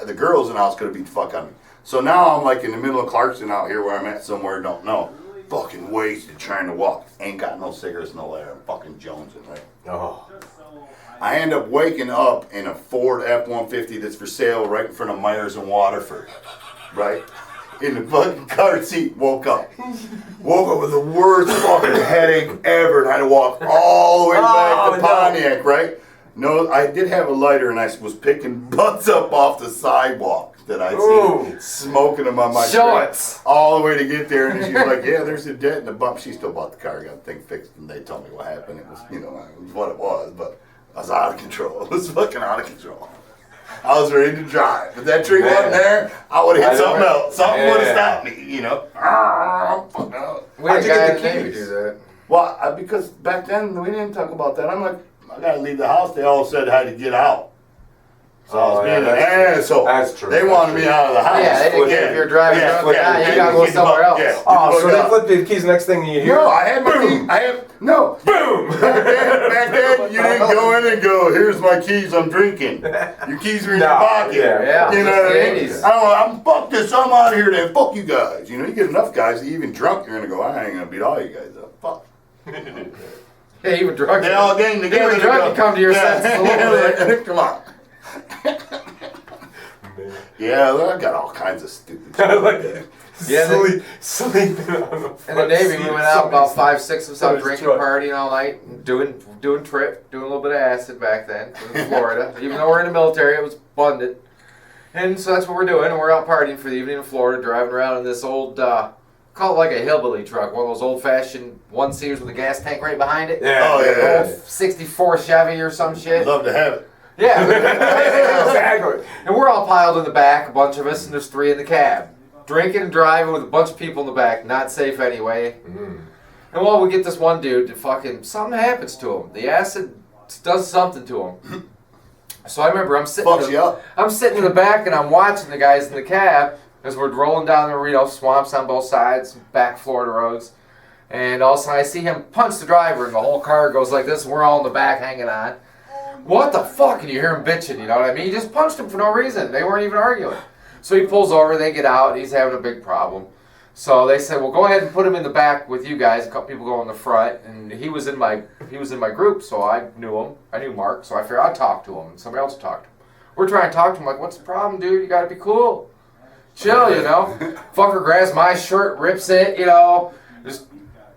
The girls in the house could have beat the fuck out of me. So now I'm like in the middle of Clarkson out here where I'm at somewhere, don't know. Fucking wasted trying to walk. Ain't got no cigarettes, no letter. I'm fucking jonesing, right? Oh. I end up waking up in a Ford F-150 that's for sale right in front of Myers and Waterford, right? In the fucking car seat, woke up. Woke up with the worst fucking headache ever and had to walk all the way back to Pontiac, right? No, I did have a lighter and I was picking butts up off the sidewalk that I'd seen, smoking them on my Shorts. all the way to get there. And she's like, yeah, there's a dent in the bump. She still bought the car, got the thing fixed, and they told me what happened. It was, you know, it was what it was, but I was out of control. It was fucking out of control. I was ready to drive. If that tree wasn't there, I would have hit something else. Something would have stopped me, you know. Fuck no. We had a How'd you guy get in the the Navy keys? do that. Well, because back then we didn't talk about that. I'm like, I gotta leave the house. They all said I had to get out. So I was being an asshole. That's true. They wanted me out of the house. Yeah, they didn't care if you're driving drunk or not. You gotta go somewhere else. Yeah. Oh, so they flipped the keys. Next thing you hear, No, I had my key. No. boom. Back then, you didn't go in and go, here's my keys, I'm drinking. Your keys were in your pocket. Yeah. You know what I mean? 80s. I'm fuck this, I'm out of here then. Fuck you guys. You know, you get enough guys, even drunk, you're gonna go, I ain't gonna beat all you guys up. Fuck. Yeah, even drunk. They all getting together. Even drunk, you come to your senses a little bit. Come on. Yeah, I got all kinds of stupid shit. Like, Yeah, sleeping on the In front the Navy, seat we of went out about somebody's- 5, 6 of us out somebody's drinking, truck. partying all night, doing trip, doing a little bit of acid back then in Florida. Even though we're in the military, it was abundant. And so that's what we're doing. And we're out partying for the evening in Florida, driving around in this old, call it like a hillbilly truck, one of those old-fashioned one-seaters with a gas tank right behind it. Yeah. Oh, yeah. Old 64 Chevy or some shit. I'd love to have it. Yeah. Exactly. And we're all piled in the back, a bunch of us, and there's 3 in the cab. Drinking and driving with a bunch of people in the back, not safe anyway. And well, we get this one dude that fucking, something happens to him. The acid does something to him. So I remember I'm sitting in the back and I'm watching the guys in the cab as we're rolling down the swamps on both sides, back Florida roads. And all of a sudden I see him punch the driver and the whole car goes like this and we're all in the back hanging on. What the fuck? And you hear him bitching, you know what I mean? He just punched him for no reason. They weren't even arguing. So he pulls over, they get out, and he's having a big problem. So they said, well, go ahead and put him in the back with you guys. A couple people go in the front, and he was in my group, so I knew him. I knew Mark, so I figured I'd talk to him, and somebody else talked to him. We're trying to talk to him, like, what's the problem, dude? You gotta be cool. Chill, you know? Fucker grabs my shirt, rips it, you know, just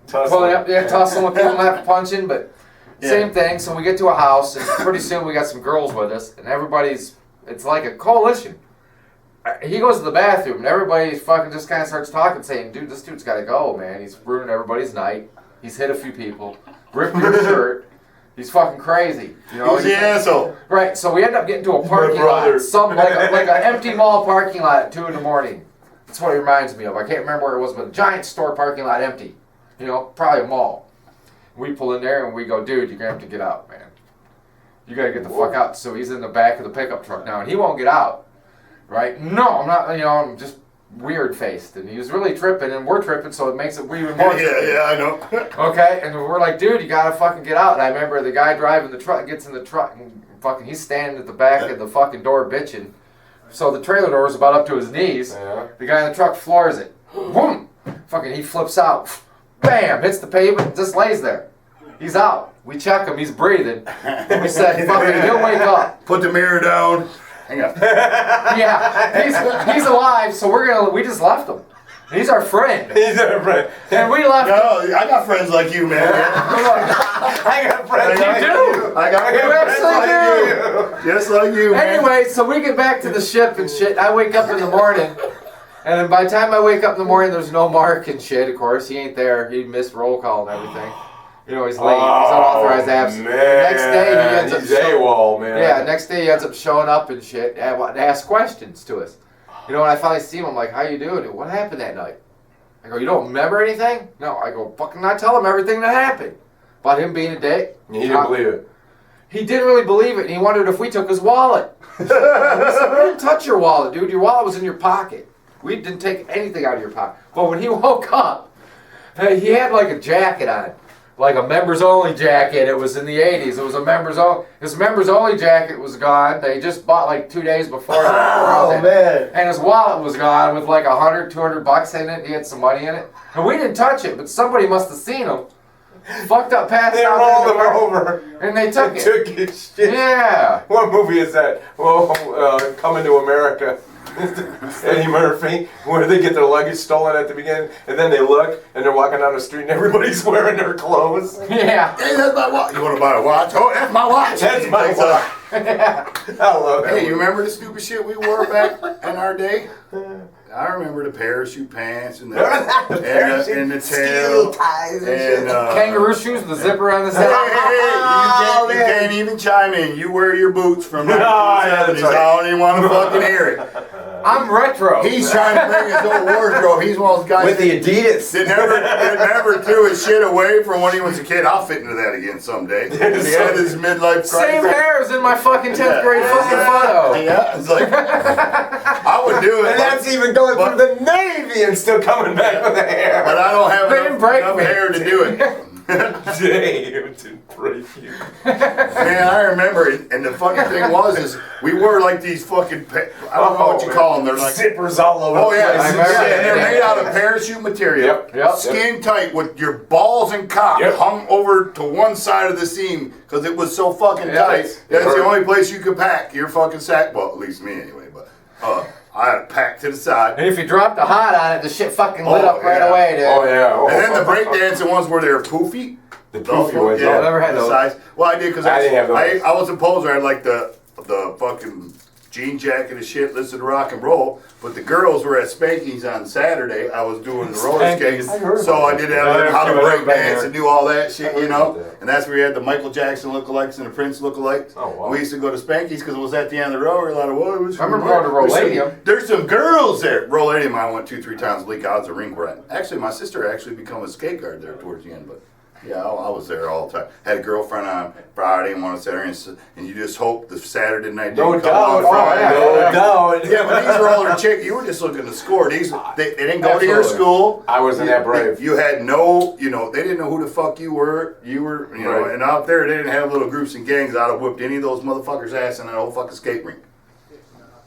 pulling up, tussling with people, not punching, but same thing. So we get to a house, and pretty soon we got some girls with us, and it's like a coalition. He goes to the bathroom, and everybody fucking just kind of starts talking, saying, dude, this dude's got to go, man. He's ruining everybody's night. He's hit a few people. Ripped your shirt. He's fucking crazy. You know, He's the asshole. Right, so we end up getting to a parking lot. Like an empty mall parking lot at 2 in the morning. That's what it reminds me of. I can't remember where it was, but a giant store parking lot empty. You know, probably a mall. We pull in there, and we go, dude, you're going to have to get out, man. You got to get the fuck out. So he's in the back of the pickup truck now, and he won't get out. Right? No, I'm not, you know, I'm just weird-faced. And he was really tripping, and we're tripping, so it makes it even more Yeah, I know. Okay, and we're like, dude, you gotta fucking get out. And I remember the guy driving the truck gets in the truck, and fucking, he's standing at the back of the fucking door bitching. So the trailer door is about up to his knees. Yeah. The guy in the truck floors it. Boom! Fucking, he flips out. Bam! Hits the pavement, just lays there. He's out. We check him, he's breathing. We said, fucking, he'll wake up. Put the mirror down. Hang on. Yeah, he's alive, so we just left him. He's our friend. He's our friend. And we left him. No, I got friends like you, man. I got friends. You like do. I got You friends absolutely like you. Just like you, man. Anyway, so we get back to the ship and shit. I wake up in the morning, and then by the time I wake up in the morning, there's no Mark and shit, of course. He ain't there. He missed roll call and everything. You know, he's late. He's unauthorized absence. Man, Next day he ends up he's AWOL, man. Yeah, next day he ends up showing up and shit and asks questions to us. You know, when I finally see him, I'm like, how you doing? What happened that night? I go, you don't remember anything? No. I go, fucking I tell him everything that happened. About him being a dick. He didn't believe it. He didn't really believe it, and he wondered if we took his wallet. I said, we didn't touch your wallet, dude. Your wallet was in your pocket. We didn't take anything out of your pocket. But when he woke up, he had like a jacket on. Like a members only jacket. It was in the 80s. It was a members only. His members only jacket was gone. They just bought like 2 days before. Oh, man. And his wallet was gone with like $100-200 in it. He had some money in it. And we didn't touch it, but somebody must have seen him. Fucked up, passed They out. rolled him over. And they took it. Took his shit. Yeah. What movie is that? Well, Coming to America. Eddie Murphy, where they get their luggage stolen at the beginning, and then they look, and they're walking down the street, and everybody's wearing their clothes. Yeah. Hey, that's my watch. You want to buy a watch? Oh, that's my watch. That's my watch. I love that. Hey, you remember the stupid shit we wore back in our day? I remember the parachute pants and the tail ties and and Kangaroo shoes with a zipper on the Hey, side. you can't even chime in. You wear your boots from Oh, yeah, 1970s. that's right. I don't even want to fucking hear it. I'm retro. He's trying to bring his old wardrobe. He's one of those guys With the Adidas. that never threw his shit away from when he was a kid. I'll fit into that again someday. He had his midlife crisis. Same hair as in my fucking 10th grade fucking photo. Yeah, it's like I would do it. And that's even going through the Navy and still coming back with the hair. But I don't have They didn't break enough me. hair to do it. Damn, it didn't break you. Man, I remember it. And the funny thing was, is we wore like these fucking, I don't know what you call them. They're like zippers all over oh yeah, the place. remember. and they're made out of parachute material. Yep. Skin tight with your balls and cock Yep. hung over to one side of the seam because it was so fucking Yeah, tight. it's- That's the only place you could pack your fucking sack. Well, at least me anyway. But I had it packed to the side. And if you dropped a hot on it, the shit fucking lit Oh, up right yeah. away, dude. Oh, yeah. Oh, And then the breakdancing ones where they were poofy. The poofy ones, yeah, I never had the those. size. Well, I did because I didn't have those. I was a poser. I had like the fucking jean jacket and shit, listened to rock and roll. But the girls were at Spanky's on Saturday. I was doing the roller skates, I heard so about I that. did have how to I break heard dance about and do all that shit, you heard know. about that. And that's where you had the Michael Jackson lookalikes and the Prince lookalikes. Oh, wow. We used to go to Spanky's because it was at the end of the road. We were a lot of whoa. I remember going to Roladium. There's some girls there. Roladium, I went 2-3 times. Leak odds a ring rat. Actually, my sister actually became a skate guard there towards the end, but. Yeah, I was there all the time. Had a girlfriend on Friday and one on Saturday, and you just hope the Saturday night No didn't come on doubt. Friday. No doubt. Yeah, but these were older chicks. You were just looking to score. They didn't go to your Absolutely. school. I wasn't that brave. You had no, they didn't know who the fuck you were. You were, Right. and out there they didn't have little groups and gangs. I'd have whipped any of those motherfuckers' ass in that whole fucking skate rink.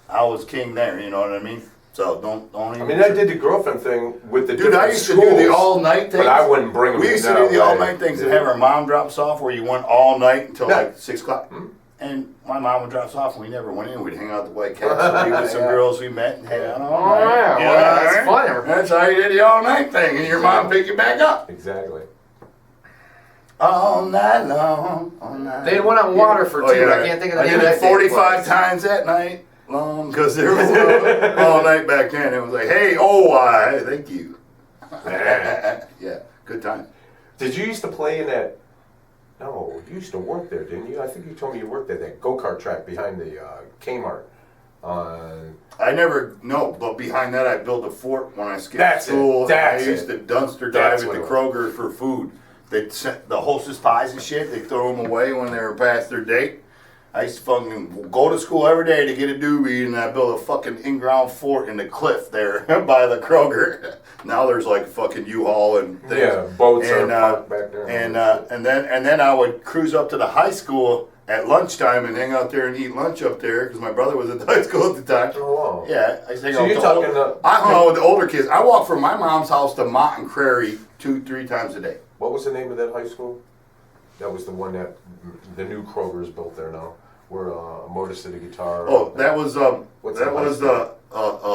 I was king there. You know what I mean? So don't even. I mean, I did the girlfriend thing with the Dude, different I used to schools, do the all-night things. but I wouldn't bring them. We used to no do the way. all-night things and have our mom drop us off where you went all night until Yeah. like 6 o'clock. And my mom would drop us off and we never went in. We'd hang out at the White Castle, be with some girls we met and hang out all Oh, night. yeah. You Well, know that's what I mean? fun. That's how you did the all-night thing and your mom pick you back up. Exactly. All night long, all night. They went on Waterford, too. I can't think of the I name did of it that 45 times that night long because there was all night back then. It was like, hey, oh, why, thank you. Yeah, good time. Did you used to play in that? No, you used to work there, didn't you? I think you told me you worked at that go-kart track behind the Kmart. I never, no, but behind that I built a fort when I skipped That's it. school. That's I used to it. dumpster That's dive what at the it Kroger for food. They'd sent the hostess pies and shit, they throw them away when they were past their date. I used to fucking go to school every day to get a doobie and I built a fucking in-ground fort in the cliff there by the Kroger. Now there's like fucking U-Haul and things. Yeah, boats are And, parked back there. and then I would cruise up to the high school at lunchtime and hang out there and eat lunch up there because my brother was at the high school at the time. Oh, wow. Yeah, I think So you're talking the- I hung out with the older kids. I walked from my mom's house to Mott and Crary 2-3 times a day. What was the name of that high school? That was the one that the new Kroger's built there now, where Modus did the guitar. Oh, that was What's that the high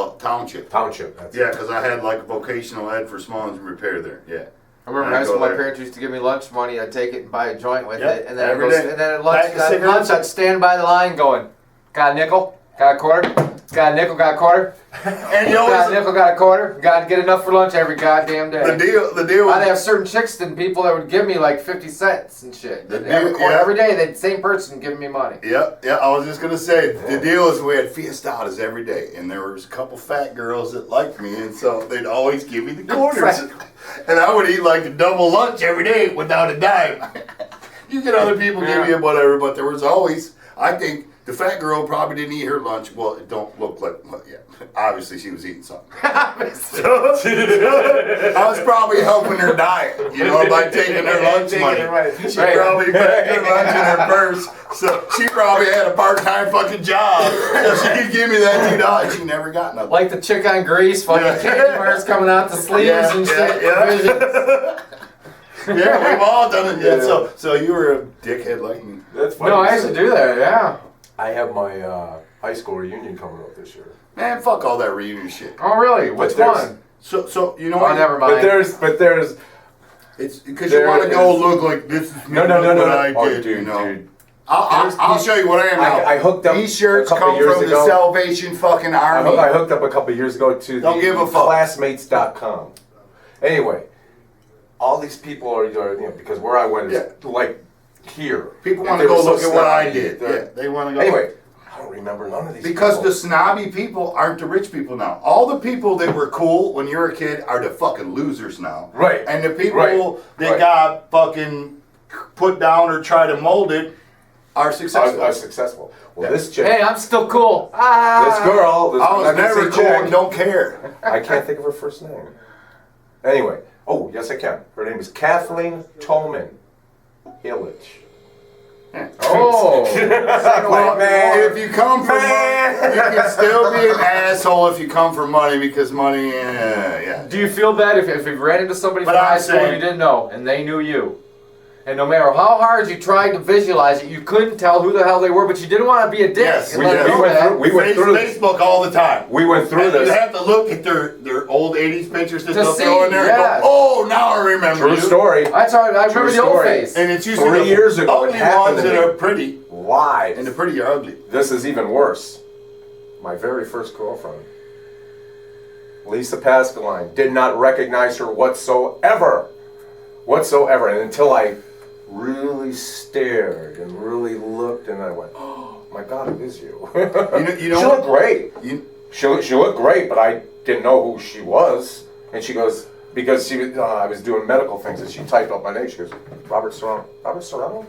was township. Township. That's Yeah, because I had like vocational ed for small engine repair there. Yeah. I remember in high school, my parents used to give me lunch money. I'd take it and buy a joint with Yep, it, and then every day. and then at lunch, Pack of cigarettes. I'd stand by the line going, "Got a nickel? Got a quarter?" Got a nickel, got a quarter. And you Got a always nickel, got a quarter. Got to get enough for lunch every goddamn day. the deal. I'd have certain chicks and people that would give me like 50 cents and shit. Yeah. Every day, the same person giving me money. Yeah. I was just gonna say the deal is we had fiestadas every day, and there was a couple fat girls that liked me, and so they'd always give me the quarters, and I would eat like a double lunch every day without a dime. You get other people give you whatever, but there was always, I think. The fat girl probably didn't eat her lunch. Well, it don't look like, well, yeah. Obviously, she was eating something. So, I was probably helping her diet, you know, by taking her lunch money. She probably packed her lunch in her purse. So she probably had a part-time fucking job. So she could give me that $2. She never got nothing. Like the chick on Grease, fucking candy bars coming out the sleeves and shit. Yeah, we've all done it. Yeah. So you were a dickhead like me. That's funny. No, I used to do that, yeah. I have my high school reunion coming up this year. Man, fuck all that reunion shit. Oh, really? Which one? So you know Oh, what? never mind. But there's. It's because you want to go look like this is me. No. I Oh, did, dude, you know. dude. I'll show you what I am now. I hooked up. These shirts a couple come years from ago. the Salvation fucking Army. I hooked up a couple years ago to Don't give a fuck. classmates.com. Anyway, all these people are, you know, because where I went is like here. People want They to were go so look at what I snobby. did. Yeah, they want to go. Anyway, I don't remember none of these Because people. the snobby people aren't the rich people now. All the people that were cool when you were a kid are the fucking losers now. Right. And the people Right. that Right. got fucking put down or try to mold it are successful. are successful. Well, Yeah. this chick, Hey, I'm still cool. Ah. this girl, this I was I'm not gonna never say cool chick. and don't care. I can't think of her first name. Anyway, oh yes I can. Her name is Kathleen Tolman Illich. Oh. Well, man. if you come for money, you can still be an asshole if you come for money because money, yeah. Do you feel bad if you ran into somebody But from I'm high school saying- you didn't know and they knew you? And no matter how hard you tried to visualize it, you couldn't tell who the hell they were, but you didn't want to be a dick. Yes, and we let did. them know that. We went through this. Facebook all the time. We went through And this. you have to look at their old 80s pictures that To they'll see, throw in there yeah. and go, oh, now I remember True you. story. That's all right. I remember the old story. face. And it's usually 3 the years ago, it ugly happened ones to that me. are pretty, Live. and the pretty are ugly. This is even worse. My very first girlfriend, Lisa Pascaline, did not recognize her whatsoever. Whatsoever. And until I really stared and really looked and I went, oh my God, it is you. You know she looked great. You, She looked great, but I didn't know who she was. And she goes, because I was doing medical things, and she typed up my name. She goes, Robert Serrano? Robert Serrano?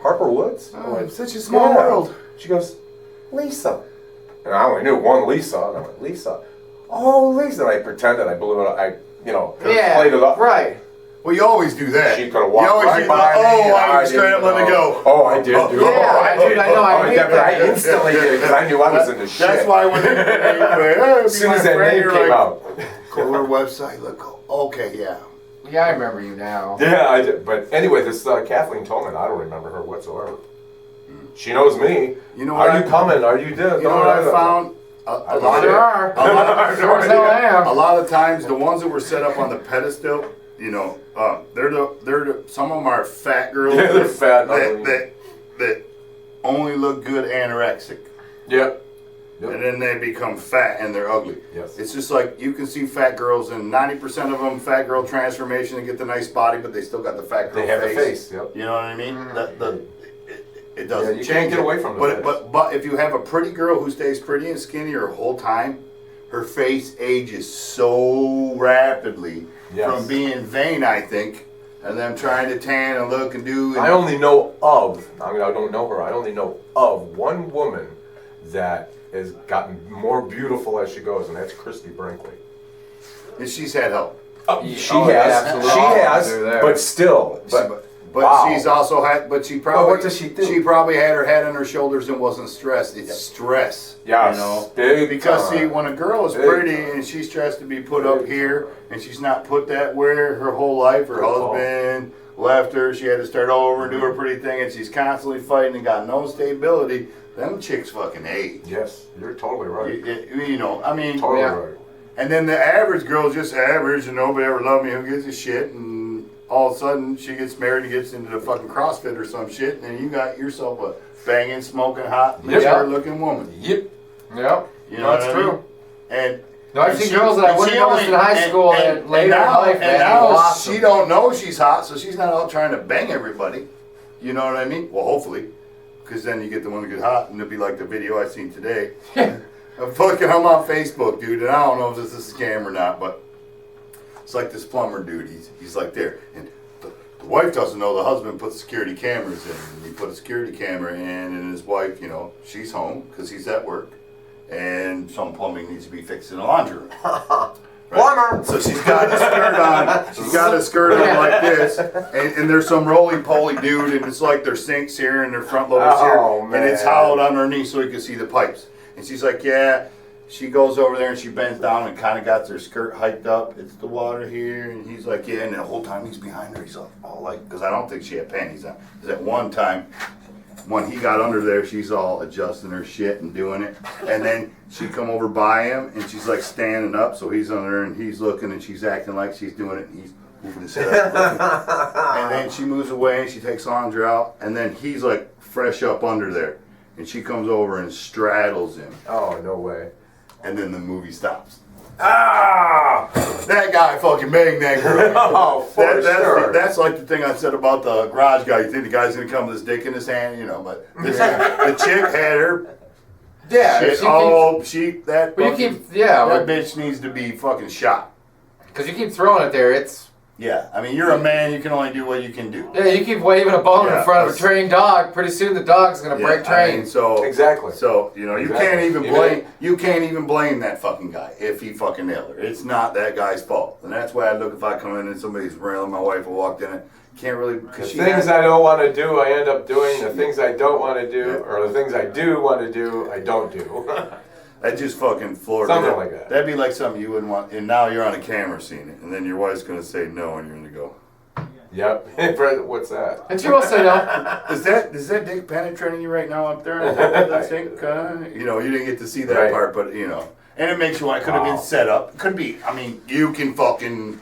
Harper Woods? I went, such a small "Yeah." world. She goes, Lisa. And I only knew one Lisa, and I went, Lisa. Oh, Lisa. And I pretended I blew it up. Played it up. right. Well, you always do that. She could have You walked always right do by that. me. Oh, and I was didn't scrambling to know. go. Oh, I did do it. Yeah, I did. I know. I hate but I that. instantly did because I knew I was in the shit. That's why when As soon as that name came out. go to our website, look, okay, yeah. Yeah, I remember you now. Yeah, I did. But anyway, this Kathleen Tolman, I don't remember her whatsoever. She knows me. You know what Are you coming? Are you dead? You know what I found? A lot There of, are. a lot Sure as hell I am. a lot of times, the ones that were set up on the pedestal, some of them are fat girls. Yeah, they're fat and ugly. that only look good anorexic. Yep. And then they become fat and they're ugly. Yes. It's just like you can see fat girls and 90% of them fat girl transformation and get the nice body, but they still got the fat girl They have the face. Yep. You know what I mean? It doesn't you change. can't get it. away from the face. But if you have a pretty girl who stays pretty and skinny her whole time, her face ages so rapidly from being vain, I think, and them trying to tan and look and do. And I only know of, I don't know her, I only know of one woman that has gotten more beautiful as she goes, and that's Christy Brinkley. and she's had help. She has, but still. But wow. she's also had. But she probably. what does she do? She probably had her head on her shoulders and wasn't stressed. It's stress. Yes, You know. big Because time. see, when a girl is Big pretty time. and she's tries to be put up here and she's not put that where her whole life, her husband left her. She had to start all over and do her pretty thing, and she's constantly fighting and got no stability. Them chicks fucking age. Yes, you're totally right. You know, I mean. Totally Yeah. right. And then the average girl's just average and nobody ever loved me, who gives a shit, and all of a sudden she gets married and gets into the fucking CrossFit or some shit, and then you got yourself a banging, smoking hot, mature looking woman. Yep. Yep. You know That's what I mean? true. And no, I've seen girls that I wouldn't notice in high school and later now, in life, man. And now Awesome. she don't know she's hot, so she's not out trying to bang everybody. You know what I mean? Well, hopefully. Because then you get the one that get hot, and it'll be like the video I seen today. I'm on Facebook, dude, and I don't know if this is a scam or not, but it's like this plumber dude. He's like there, and the wife doesn't know the husband put security cameras in. And he put a security camera in, and his wife, you know, she's home because he's at work, and some plumbing needs to be fixed in the laundry room. Plumber! So she's got a skirt on. She's got a skirt on like this, and there's some roly-poly dude, and it's like their sinks here and their front loaders here, and it's hollowed underneath so you can see the pipes. And she's like, yeah. She goes over there and she bends down and kind of got her skirt hiked up. It's the water here, and he's like, yeah. And the whole time he's behind her, he's all like, because I don't think she had panties on. Because at one time, when he got under there, she's all adjusting her shit and doing it. And then she come over by him, and she's like standing up, so he's under her, and he's looking, and she's acting like she's doing it, and he's moving his head up. And then she moves away, and she takes laundry out, and then he's like fresh up under there. And she comes over and straddles him. Oh, no way. And then the movie stops. Ah! That guy fucking banged that girl. Oh, for sure. That's like the thing I said about the garage guy. You think the guy's gonna come with his dick in his hand, you know? But the chick had her. Yeah. Shit, that bitch needs to be fucking shot. Because you keep throwing it there, it's. Yeah, I mean, you're a man. You can only do what you can do. Yeah, you keep waving a bone in front of a trained dog. Pretty soon the dog's gonna break train. I mean, so exactly. So you know, you can't even blame that fucking guy if he fucking nailed her. It's not that guy's fault, and that's why I look if I come in and somebody's railing my wife or walked in it. Can't really. The things I don't want to do, I end up doing. The things I don't want to do, or the things I do want to do, I don't do. That just fucking floored me. Something like that. That'd be like something you wouldn't want. And now you're on a camera seeing it, and then your wife's gonna say no, and you're gonna go. Yep. What's that? And she will say no. Is that dick penetrating you right now up there? That thing, you know, you didn't get to see that part, but you know, and it makes you want. It could have been set up. It could be. I mean, you can fucking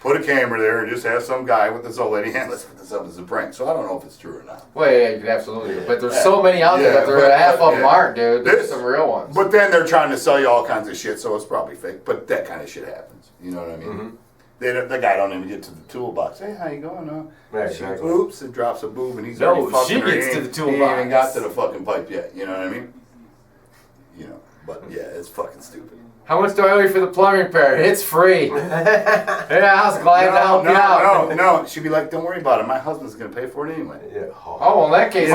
put a camera there and just have some guy with this old lady hand. Let's put this up as a prank. So I don't know if it's true or not. Well, yeah, you could absolutely. But there's so many out there that they're half of them aren't, dude. There's some real ones. But then they're trying to sell you all kinds of shit, so it's probably fake. But that kind of shit happens. You know what I mean? Mm-hmm. The guy don't even get to the toolbox. Hey, how you going? Exactly. Oops, and drops a boob, and he's already fucking she her. gets to the toolbox. He ain't even got to the fucking pipe yet. You know what I mean? You know, but yeah, it's fucking stupid. How much do I owe you for the plumbing repair? It's free. Yeah, I was glad to help you out. No. She'd be like, don't worry about it. My husband's gonna pay for it anyway. Yeah. Oh, well, in that case,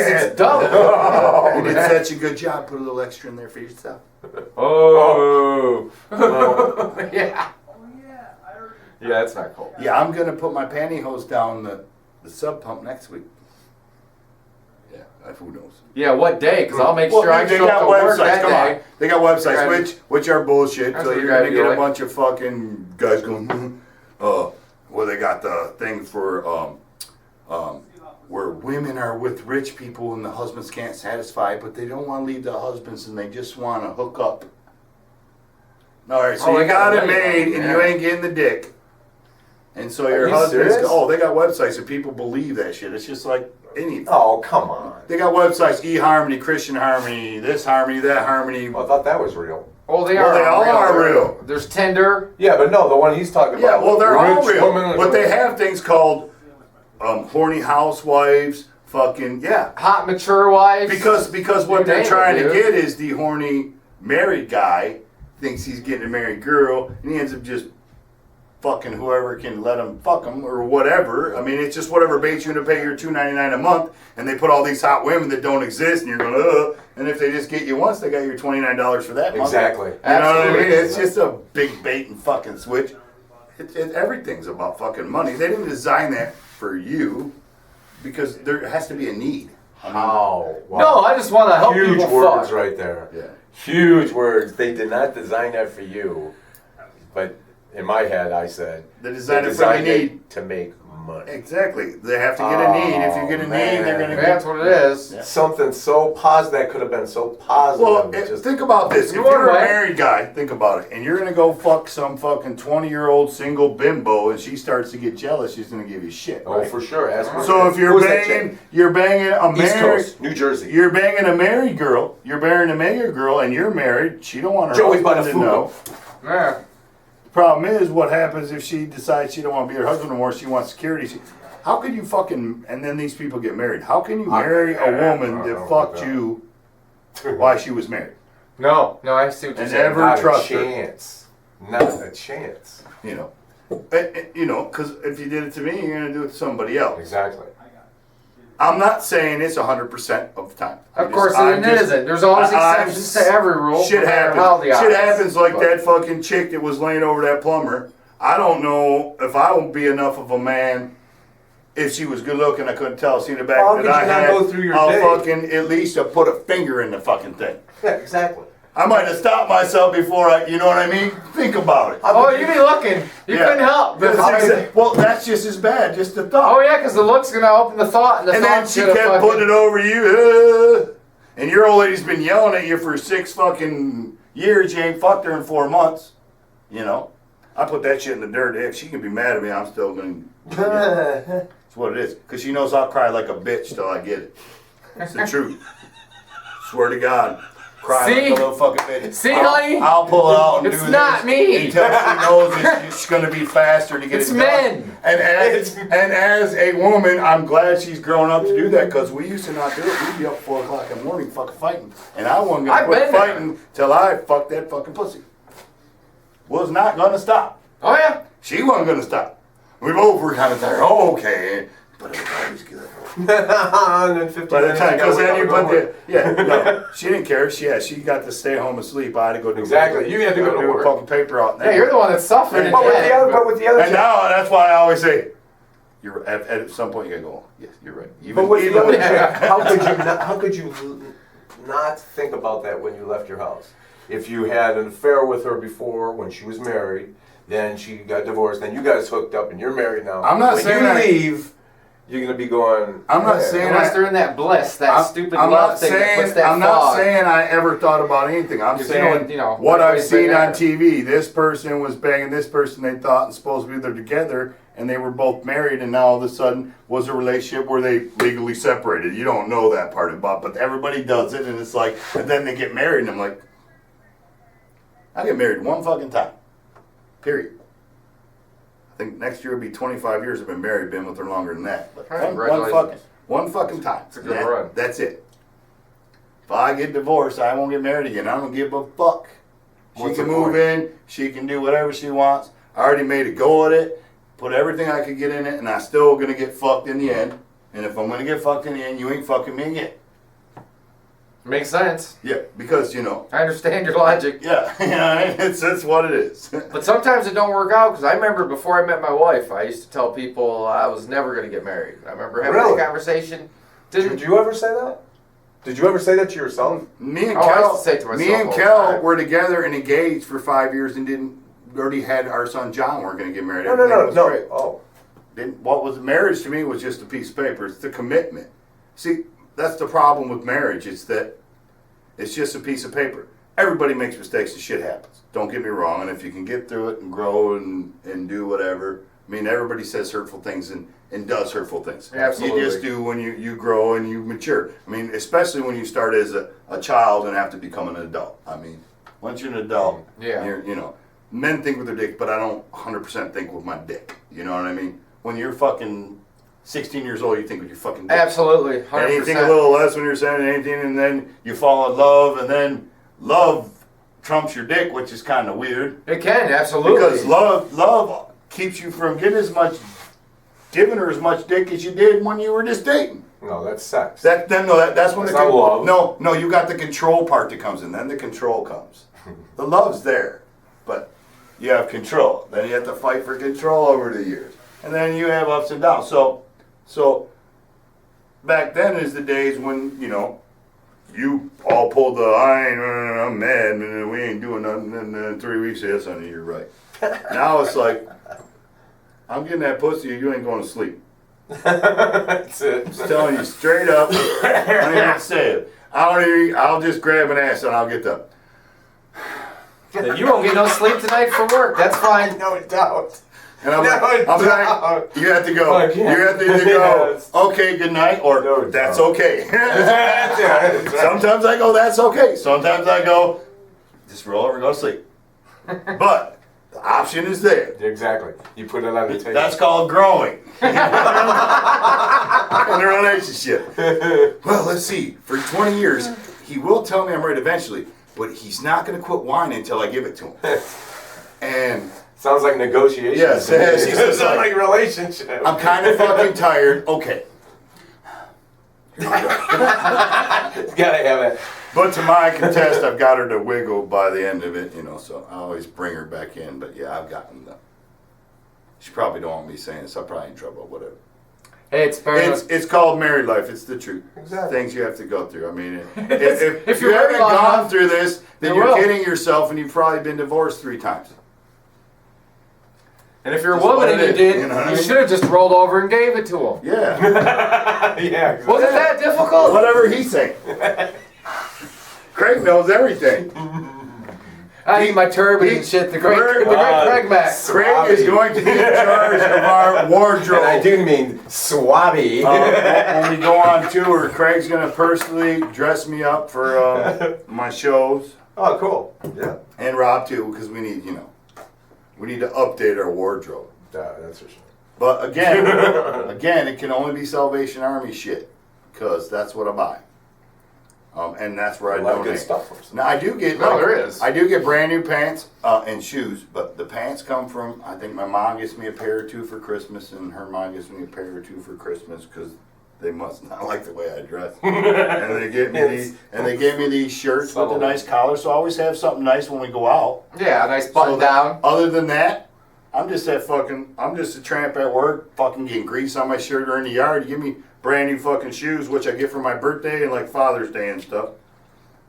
it's double. You did such a good job. Put a little extra in there for yourself. Oh. Yeah. Yeah, that's not cool. Yeah, I'm gonna put my pantyhose down the sub pump next week. Yeah, who knows? Yeah, what day? Because I'll make sure I show up to work that day. They got websites, which are bullshit. So you're gonna get a bunch of fucking guys going. Well, they got the thing for where women are with rich people and the husbands can't satisfy, but they don't want to leave the husbands and they just want to hook up. All right, so you got it made and you ain't getting the dick. And so your husband's, they got websites and people believe that shit. It's just like anything. Oh, come on. They got websites, eHarmony, Christian Harmony, this Harmony, that Harmony. Well, I thought that was real. Oh, they are. Well, they all are real. There's Tinder. Yeah, but no, the one he's talking about. Yeah, well, they're all real. Woman, but they have things called horny housewives, fucking, hot mature wives. Because what they're trying to get is the horny married guy thinks he's getting a married girl, and he ends up just fucking whoever can let him fuck him or whatever. I mean, it's just whatever bait you to pay your $2.99 a month, and they put all these hot women that don't exist, and you're going, and if they just get you once, they got your $29 for that month. Exactly. You know what I mean? It's just a big bait and fucking switch. Everything's about fucking money. They didn't design that for you because there has to be a need. Wow. No, I just want to help Huge people words fuck. right there. Yeah. Huge words. They did not design that for you. But in my head, I said they designed it for the need to make money. Exactly. They have to get a need. If you get a need, they're going to get... That's what it is. Yeah. Something so positive that could have been so positive. Well, think about this. If you're a married guy, think about it, and you're going to go fuck some fucking 20-year-old single bimbo, and she starts to get jealous, she's going to give you shit. Oh, right? for sure. So if you're banging a East married... Coast, New Jersey. You're banging a married girl, you're marrying a married girl, and you're married, she don't want her Joey husband to know. Yeah. The problem is, what happens if she decides she don't want to be her husband anymore, she wants security? How can you fucking, and then these people get married, how can you marry a woman that fucked you while she was married? No, I see what you're And saying. never Not trust a her. chance. Not a chance. You know, because if you did it to me, you're going to do it to somebody else. Exactly. I'm not saying it's 100% of the time. Of course it isn't. There's always exceptions to every rule. Shit no matter happens. how the Shit odds. happens like that fucking chick that was laying over that plumber. I don't know if I would be enough of a man if she was good looking. I couldn't tell. See the back How that could I you not had. go through your I'll day? fucking at least put a finger in the fucking thing. Yeah, exactly. I might have stopped myself before you know what I mean? Think about it. Oh, you'd be looking. You couldn't help. Well, that's just as bad, just the thought. Oh yeah, because the look's gonna open the thought, and the And then thought's she gonna kept putting it over you. And your old lady's been yelling at you for 6 fucking years. You ain't fucked her in 4 months. You know? I put that shit in the dirt. If she can be mad at me, I'm still going to... That's what it is. Because she knows I'll cry like a bitch till I get it. It's the truth. Swear to God. Cry like a little fucking bitch. See, honey? I'll pull it out and do this. It's not me. Until she knows it's going to be faster to get It's it done. men. And as a woman, I'm glad she's grown up to do that, because we used to not do it. We'd be up 4 o'clock in the morning fucking fighting. And I wasn't going to quit fighting till I fucked that fucking pussy. Was not going to stop. Oh yeah. She wasn't going to stop. We both were kind of tired. Oh, okay. But it was always good. And then 50 By the minutes, time, I because gotta then you wake up put and go the, no, she didn't care. She got to stay home and sleep. I had to go do Exactly. You had to go to work. fucking paper out. Yeah, you're the one that's suffering. But with the other And now that's why I always say, you're at some point you gotta go. Yes, you're right. But with the other chick, how could you not think about that when you left your house? If you had an affair with her before when she was married, then she got divorced, then you guys hooked up and you're married now. I'm not saying when you leave, you're gonna be going. I'm not saying Unless they're in that bliss, that stupid I'm love not thing that puts saying that I'm not fog. saying I ever thought about anything. I'm saying what I've seen on TV. This person was banging this person they thought and supposed to be they're together, and they were both married, and now all of a sudden was a relationship where they legally separated. You don't know that part about, but everybody does it, and it's like, and then they get married, and I'm like, I get married one fucking time, period. I think next year will be 25 years I've been married, been with her longer than that. But one fucking time. It's a good run. That's it. If I get divorced, I won't get married again. I don't give a fuck. She can move in. She can do whatever she wants. I already made a go at it. Put everything I could get in it, and I'm still going to get fucked in the end. And if I'm going to get fucked in the end, you ain't fucking me again. Makes sense. Yeah, because, you know. I understand your logic. Yeah, that's what it is. But sometimes it don't work out, because I remember before I met my wife, I used to tell people I was never going to get married. I remember having that conversation. Did you ever say that? Did you ever say that to yourself? Me and I used to say it to myself me and all the Kel time. were together and engaged for 5 years and already had our son John. We're going to get married. No. Great. Oh. What was marriage to me was just a piece of paper. It's the commitment. See, that's the problem with marriage. It's that it's just a piece of paper. Everybody makes mistakes and shit happens. Don't get me wrong. And if you can get through it and grow and do whatever, I mean, everybody says hurtful things and does hurtful things. Absolutely. You just do when you grow and you mature. I mean, especially when you start as a child and have to become an adult. I mean, once you're an adult, you know, men think with their dick, but I don't 100% think with my dick. You know what I mean? When you're fucking 16 years old, you think with your fucking dick. Absolutely, 100%. And you think a little less when you're 17, 18, and then you fall in love, and then love trumps your dick, which is kind of weird. It can, absolutely. Because love keeps you from giving her as much dick as you did when you were just dating. No, that's sex. That's when that's not love. No, you got the control part that comes in. Then the control comes. The love's there, but you have control. Then you have to fight for control over the years, and then you have ups and downs. So back then is the days when you all pulled the I'm mad and we ain't doing nothing. And then 3 weeks, yes, honey, you're right. Now it's like I'm getting that pussy or you ain't going to sleep. That's it. Just telling you straight up. I don't even have to say it. I'll just grab an ass and I'll get the. Then you won't get no sleep tonight for work. That's fine. No doubt. And I'm No, like, you have to go. Okay. You have to either go, Yes. okay, good night, or No, that's don't. okay. Yeah. Sometimes I go, that's okay. Sometimes I go, just roll over and go to sleep. But the option is there. Exactly. You put it on the table. That's called growing in a relationship. Well, let's see. For 20 years, he will tell me I'm right eventually, but he's not going to quit whining until I give it to him. And sounds like negotiations. Yes, yes, he It says sounds like- like relationship. I'm kind of fucking tired. Okay. Gotta have it. But to my contest, I've got her to wiggle by the end of it, so I always bring her back in. But yeah, I've gotten them. She probably don't want me saying this. I'm probably in trouble, whatever. Hey, it's fair enough. It's called married life. It's the truth. Exactly. Things you have to go through. I mean, if If you you're haven't married long gone enough, through this, then you you're will. kidding yourself, and you've probably been divorced 3 times. And if you're a Just woman what and it you is, did, you know what I you mean? should have just rolled over and gave it to him. Yeah. Yeah. Exactly. Wasn't that difficult? Whatever he's saying. Craig knows everything. I eat my turban and shit. The great Craig Mac. Craig is going to be in charge of our wardrobe. And I do mean swabby. When we go on tour, Craig's going to personally dress me up for my shows. Oh, cool. Yeah. And Rob too, because we need, we need to update our wardrobe. That's for sure. But again, it can only be Salvation Army shit, because that's what I buy. And that's where I A lot of donate. good stuff for us. Now I do get there is. I do get brand new pants and shoes, but the pants come from, I think my mom gets me a pair or 2 for Christmas, and her mom gets me a pair or 2 for Christmas, because they must not like the way I dress. And they get me these shirts with a nice collar, so I always have something nice when we go out. Yeah, a nice button down. Other than that, I'm just a tramp at work, fucking getting grease on my shirt or in the yard. You give me brand new fucking shoes, which I get for my birthday and like Father's Day and stuff.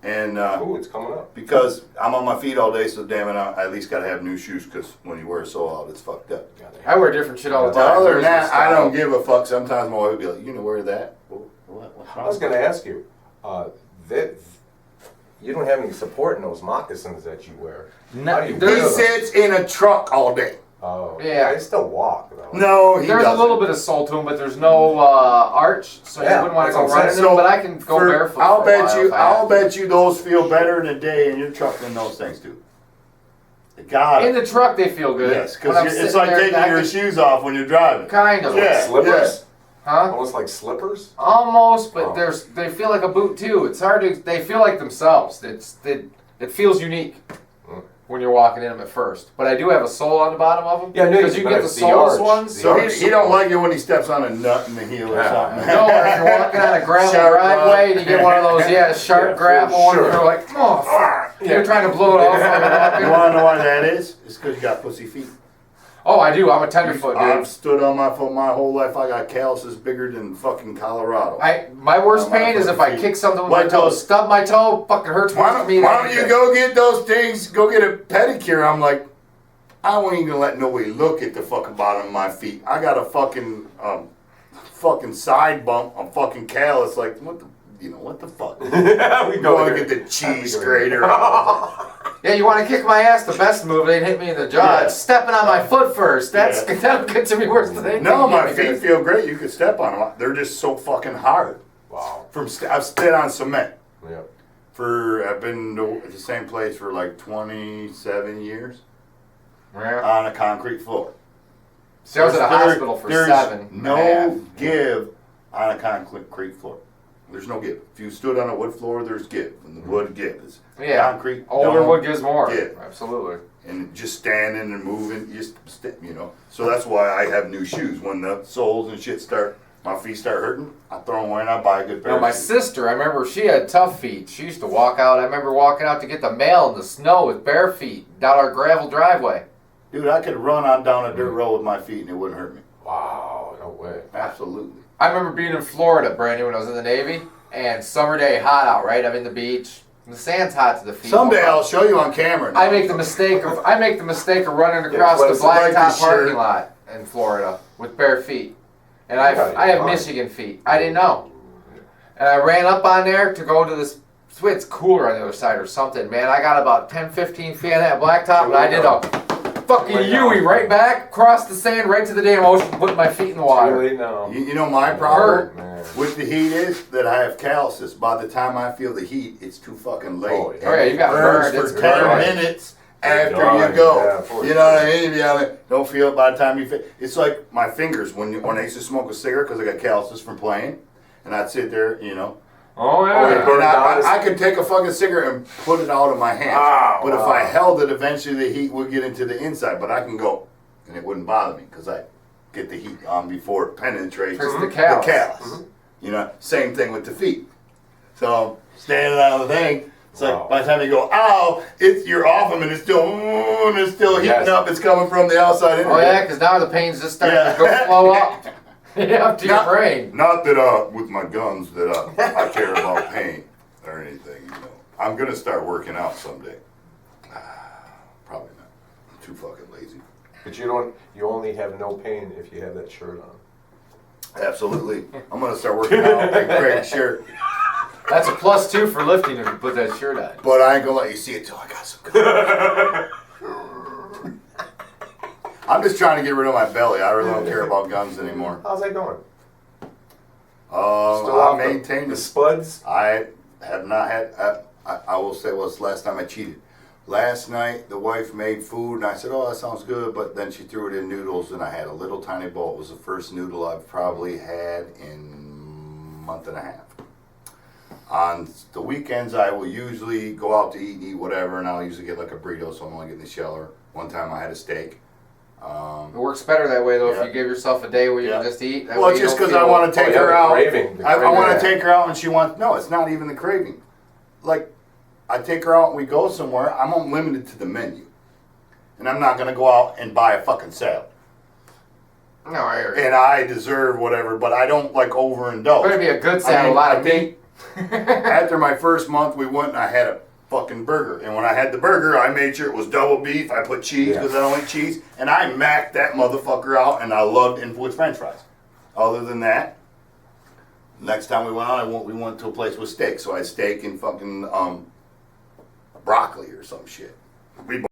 And Ooh, it's coming up. because I'm on my feet all day, so damn it, I at least gotta have new shoes, because when you wear a sole out, it's fucked up. I wear different shit all the But time. other than Where's that, your I don't style? give a fuck. Sometimes my wife would be like, "You gonna wear that?" What's I was going to ask you, that you don't have any support in those moccasins that you wear. No, How do you there's- wear He those? sits in a truck all day. Oh, Yeah. They still walk though. No, he There's doesn't. a little bit of sole to them, but there's no arch, so Yeah, you wouldn't want to that's go what I'm running in saying. them. But I can go barefoot. I'll for a bet while you. if I have I'll to. bet you those feel better in a day in your truck than those things do. They got In it. the truck, they feel good. Yes, When I'm because it's sitting like there, taking I your can- shoes off when you're driving. Kind of. Yeah. Slippers? Huh? Almost like slippers? Almost, but Oh. they feel like a boot too. It's hard to. They feel like themselves. It feels unique when you're walking in them at first. But I do have a sole on the bottom of them. Yeah, I know you because do, you but get the it's the soles arch. ones. The So arch he don't like it when he steps on a nut in the heel or Yeah. something. No, if you're walking on a gravel Sharp driveway rock. and you get one of those, sharp Yeah, for gravel ones, sure. you're like, oh, fuck. You're trying to blow it off while you're walking. You want to know why that is? It's because you got pussy feet. Oh, I do. I'm a tenderfoot, I've dude. stood on my foot my whole life. I got calluses bigger than fucking Colorado. My worst On my pain is if I feet. kick something with Why my toe. don't- Stub my toe, fucking hurts more Why to don't, me than why don't you anything. go get those things? Go get a pedicure. I'm like, I won't even let nobody look at the fucking bottom of my feet. I got a fucking side bump. I'm fucking callous. Like what the fuck? we Go go and there. get the cheese grater. Yeah, you want to kick my ass? The best move ain't hit me in the jaw. Yeah. It's stepping on my foot first. That'll get to me worse than anything. No, my Because- feet feel great. You can step on them. They're just so fucking hard. Wow. I've stood on cement. Yeah. I've been to the same place for like 27 years Yeah. on a concrete floor. See, I was at a hospital for there's 7. no Man. give on a concrete floor. There's no give. If you stood on a wood floor, there's give, and the wood gives. Yeah. Concrete. Older don't wood gives more. give. Absolutely. And just standing and moving, So that's why I have new shoes. When the soles and shit my feet start hurting, I throw them away and I buy a good pair. Now, of my shoes. sister, I remember she had tough feet. She used to walk out. I remember walking out to get the mail in the snow with bare feet down our gravel driveway. Dude, I could run on down a dirt road with my feet and it wouldn't hurt me. Wow. No way. Absolutely. I remember being in Florida, brand new, when I was in the Navy, and summer day, hot out, right? I'm in the beach. The sand's hot to the feet. Someday I'll show you on camera. I make the mistake of running across let the us like blacktop your shirt. parking lot, in Florida with bare feet, and I have Michigan feet. I didn't know, and I ran up on there to go to this. It's cooler on the other side or something, man. I got about 10, 15 feet on that blacktop, and I did a fucking Yui right back, crossed the sand right to the damn ocean, put my feet in the water. You know my problem with the heat is that I have calluses. By the time I feel the heat, it's too fucking late. Oh yeah, you got burned. For 10 minutes after you go. Yeah, you know what I mean? Yeah, don't feel it by the time you feel. It's like my fingers when I used to smoke a cigarette because I got calluses from playing, and I'd sit there, you know. Oh yeah. I could take a fucking cigarette and put it out of my hand. But if I held it, eventually the heat would get into the inside. But I can go, and it wouldn't bother me because I get the heat on before it penetrates the callus. Mm-hmm. You know, same thing with the feet. So standing on the thing, it's like by the time you go, ow, you're off them and it's still heating up. It's coming from the outside. Oh yeah, because now the pain's just starting to go flow up. Up to your brain. Not that with my guns that I care about pain or anything. You know, I'm gonna start working out someday. Probably not. I'm too fucking lazy. But you only have no pain if you have that shirt on. Absolutely. I'm gonna start working out like Craig's shirt. That's a +2 for lifting if you put that shirt on. But I ain't gonna let you see it till I got some guns. I'm just trying to get rid of my belly. I really don't care about guns anymore. How's that going? I maintain the spuds. I have not had. I will say, well, it's the last time I cheated. Last night, the wife made food, and I said, "Oh, that sounds good." But then she threw it in noodles, and I had a little tiny bowl. It was the first noodle I've probably had in a month and a half. On the weekends, I will usually go out to eat and eat whatever, and I'll usually get like a burrito, so I'm only getting the sheller. One time, I had a steak. It works better that way though. If you give yourself a day where you can just eat. Well, it's just because I want to take her out. I want to take her out, and she wants. No, it's not even the craving. Like, I take her out and we go somewhere. I'm limited to the menu, and I'm not gonna go out and buy a fucking salad. No, I hear you. And I deserve whatever, but I don't like overindulge. Better be a good salad, a lot of meat. After my first month, we went and I had a fucking burger, and when I had the burger, I made sure it was double beef. I put cheese because I don't like cheese, and I macked that motherfucker out, and I loved it with French fries. Other than that, next time we went out, we went to a place with steak, so I had steak and fucking broccoli or some shit. We